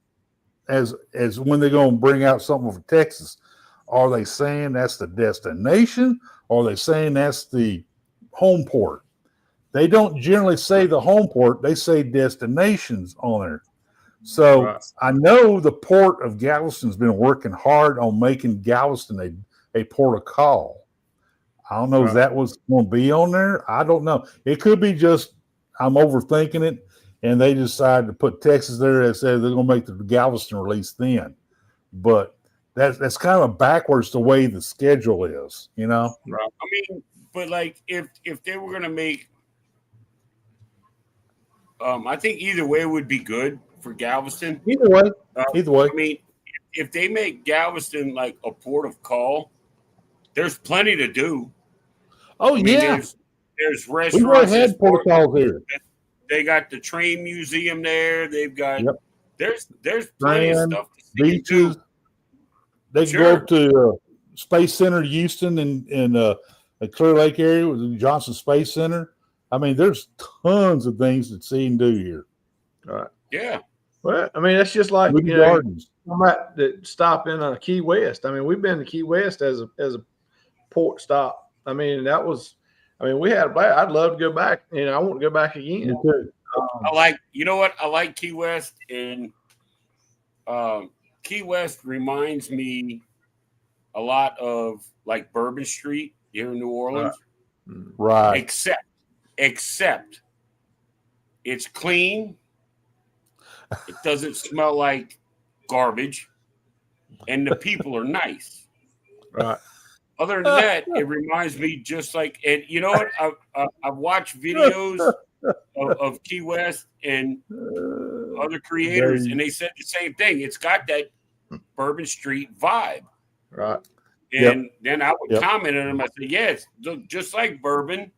they're going to bring out something from Texas. Are they saying that's the destination, or are they saying that's the home port? They don't generally say the home port; they say destinations on there. So right. I know the port of Galveston's been working hard on making Galveston a port of call. I don't know if that was going to be on there. I don't know. It could be just I'm overthinking it, and they decided to put Texas there and said they're going to make the Galveston release then. But that's kind of backwards the way the schedule is, Right. I mean, but like if they were going to make, I think either way would be good for Galveston. Either way. I mean, if they make Galveston like a port of call, there's plenty to do. Oh, I mean, yeah. There's restaurants. We've already had port of calls here. They got the train museum there. They've got there's plenty of stuff to see. Beaches. They can go up to Space Center Houston in the Clear Lake area with the Johnson Space Center. I mean, there's tons of things to see and do here. All right. Yeah. Well, I mean, that's just like gardens. Stop in Key West. I mean, we've been to Key West as a port stop. I mean, we had a blast. I'd love to go back. I want to go back again. Me too. I like Key West, and Key West reminds me a lot of like Bourbon Street here in New Orleans. Right. Except it's clean. It doesn't smell like garbage, and the people are nice. Right. Other than that, it reminds me just like, and you know what? I've watched videos of Key West and other creators, and they said the same thing. It's got that Bourbon Street vibe. Right. And then I would comment on them. I said, yeah, it's just like Bourbon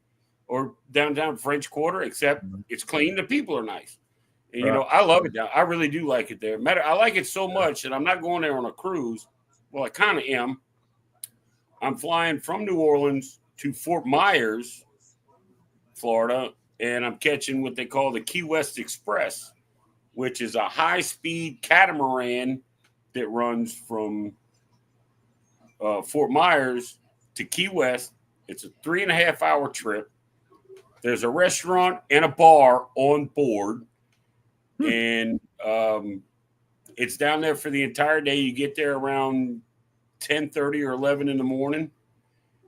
or downtown French Quarter, except it's clean. The people are nice. And, you know, I love it down. I really do like it there. I like it so much that I'm not going there on a cruise. Well, I kind of am. I'm flying from New Orleans to Fort Myers, Florida, and I'm catching what they call the Key West Express, which is a high-speed catamaran that runs from Fort Myers to Key West. It's a 3.5-hour trip. There's a restaurant and a bar on board, and it's down there for the entire day. You get there around 10:30 or 11 in the morning,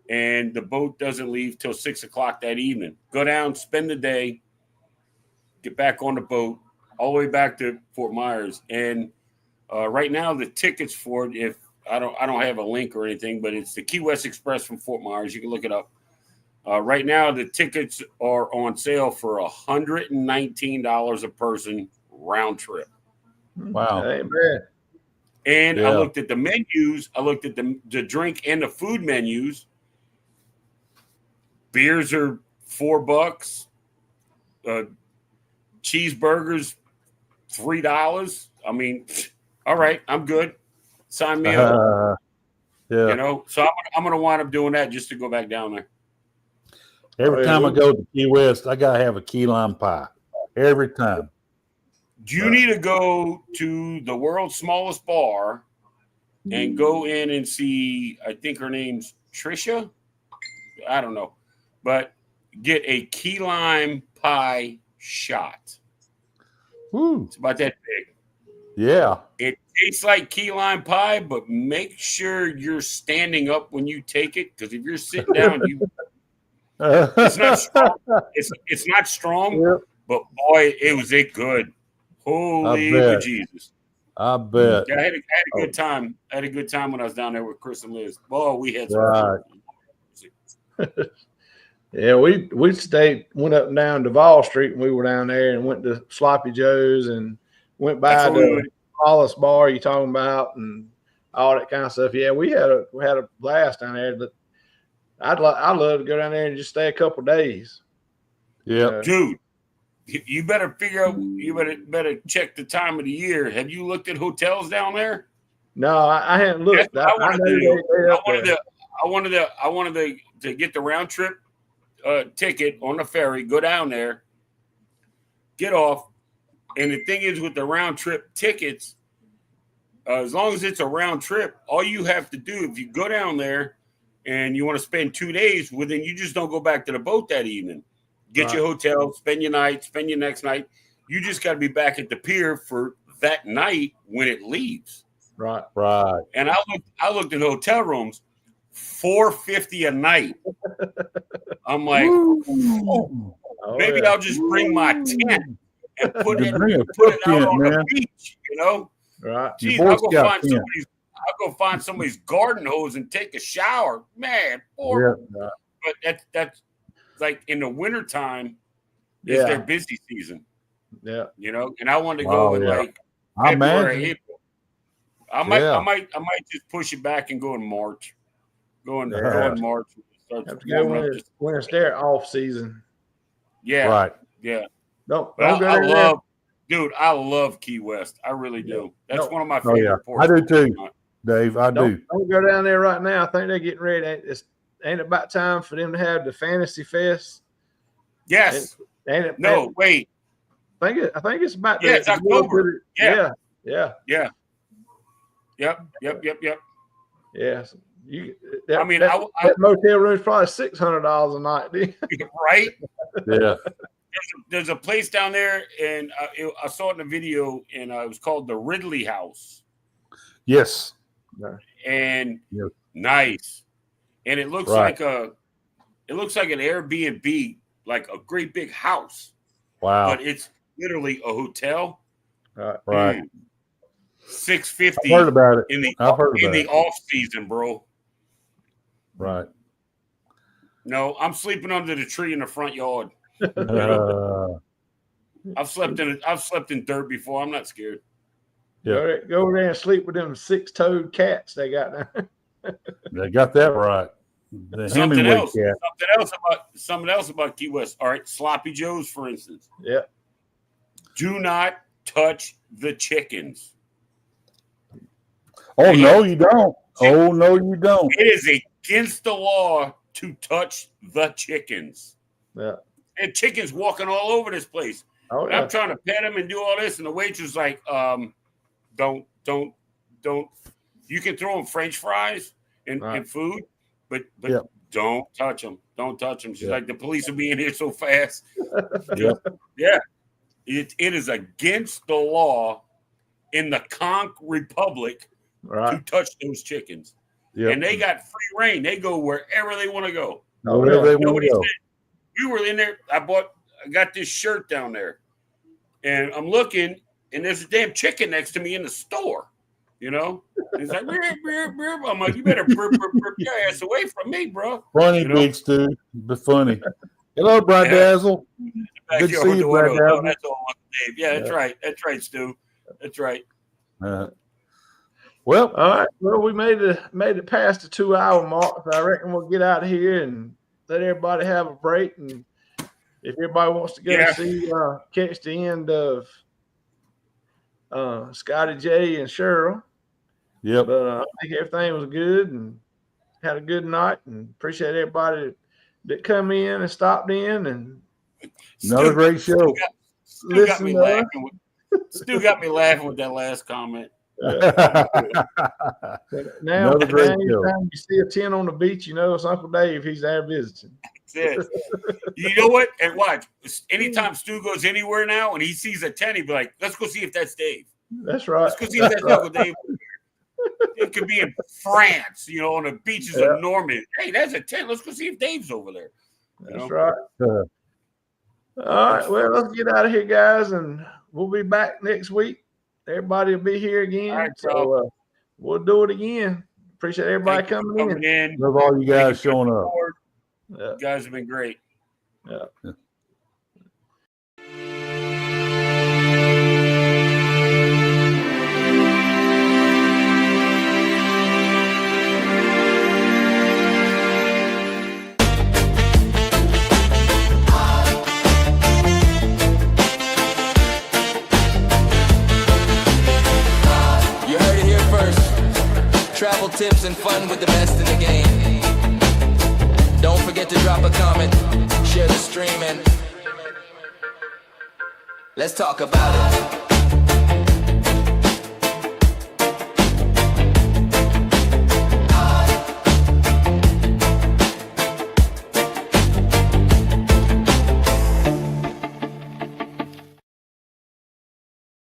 and the boat doesn't leave till 6 o'clock that evening. Go down, spend the day, get back on the boat, all the way back to Fort Myers. And right now, the tickets for it, if I don't have a link or anything, but it's the Key West Express from Fort Myers. You can look it up. Right now, the tickets are on sale for $119 a person round trip. Wow. Amen. And I looked at the menus. I looked at the drink and the food menus. Beers are $4. Cheeseburgers, $3. I mean, all right, I'm good. Sign me up. You know, so I'm going to wind up doing that just to go back down there. Every time I go to Key West, I got to have a key lime pie. Every time. You need to go to the world's smallest bar and go in and see, I think her name's Trisha. I don't know. But get a key lime pie shot. Woo. It's about that big. Yeah. It tastes like key lime pie, but make sure you're standing up when you take it, because if you're sitting down, it's not strong. It's not strong, but boy, was it good. Holy Jesus. I bet. Yeah, I had a good time. I had a good time when I was down there with Chris and Liz. Oh, we had some right. Yeah, we went up and down Duval Street, and we were down there and went to Sloppy Joe's and went by the Hollis Bar you talking about and all that kind of stuff. Yeah, we had a blast down there. But I'd love to go down there and just stay a couple days. Yeah, dude, you better figure out. You better check the time of the year. Have you looked at hotels down there? No, I hadn't looked. I wanted to get the round trip ticket on the ferry, go down there, get off. And the thing is with the round trip tickets, as long as it's a round trip, all you have to do, if you go down there and you want to spend 2 days, well, then you just don't go back to the boat that evening. Get your hotel, spend your night, spend your next night. You just got to be back at the pier for that night when it leaves. Right. And I looked at hotel rooms, $450 a night. I'm like, maybe I'll just bring my tent and put it out on the beach, you know? Right. Geez, I'll go find somebody's garden hose and take a shower. Man, but that's like in the wintertime is their busy season. Yeah. You know, and I wanted to go in like February, April. I might just push it back and go in March. Go in March. Have to go when it's their off season. Yeah. Right. Yeah. I love Key West. I really do. That's one of my favorite. favorite ports. I do too, Dave. I do. Don't go down there right now. I think they're getting ready. Ain't it about time for them to have the Fantasy Fest? Yes. Wait. I think it's about. Yeah, it's October. Yeah. Yep. Yes. That motel room is probably $600 a night. Right? Yeah. There's a place down there, and I saw it in a video, and it was called the Ridley House. Yes. And nice, and it looks like an Airbnb, like a great big house. Wow! But it's literally a hotel. Right. $650. I've heard about it. In the off season, bro. Right. No, I'm sleeping under the tree in the front yard. I've slept in dirt before. I'm not scared. Yeah. Go over there and sleep with them 6-toed cats they got there. They got that right. The Something Hemingway else. cat. Something else about Key West. All right, sloppy joes, for instance. Yeah. Do not touch the chickens. Oh no, you don't. Oh no, you don't. It is against the law to touch the chickens. Yeah. And chickens walking all over this place. Oh, And yeah. I'm trying to pet them and do all this, and the waitress is like, don't. You can throw them French fries and food, but Yeah. don't touch them. Don't touch them. She's Yeah. like, the police will be in here so fast. Yeah. Yeah. It is against the law in the Conch Republic Right. to touch those chickens. Yeah. And they got free reign. They go wherever they want to go. Wherever they want Nobody to go. said, we were in there. I got this shirt down there, and I'm looking, and there's a damn chicken next to me in the store. You know, and it's like, burp, burp, burp. I'm like, you better burp, burp, burp your ass away from me, bro. Funny, You know? big Stu. But funny. Hello, Brad Dazzle. Good to see you, Brad Dazzle. Oh, that's all, Uncle Dave. Yeah, that's right. That's right, Stu. That's right. Well, All right. Well, we made it past the 2-hour mark. So I reckon we'll get out of here and let everybody have a break. And if everybody wants to go see catch the end of Scotty J and Cheryl. yep. But I think everything was good and had a good night, and appreciate everybody that come in and stopped in and Another great show. Stu got me laughing. Stu got me laughing with that last comment. Now, Another great show. anytime you see a 10 on the beach, you know it's Uncle Dave. He's there visiting. That's it. You know what? And watch. Anytime Stu goes anywhere now and he sees a 10, he'd be like, let's go see if that's Dave. That's right. Let's go see if that's Uncle Dave. It could be in France, you know, on the beaches of Normandy. Hey, that's a 10. Let's go see if Dave's over there. That's right. All right. Well, let's get out of here, guys, and we'll be back next week. Everybody will be here again. All right, so we'll do it again. Appreciate everybody coming in. Love all you guys showing up. You guys have been great. Yeah. You heard it here first. Travel tips and fun with the best in the game. Don't forget to drop a comment, share the stream, and let's talk about it.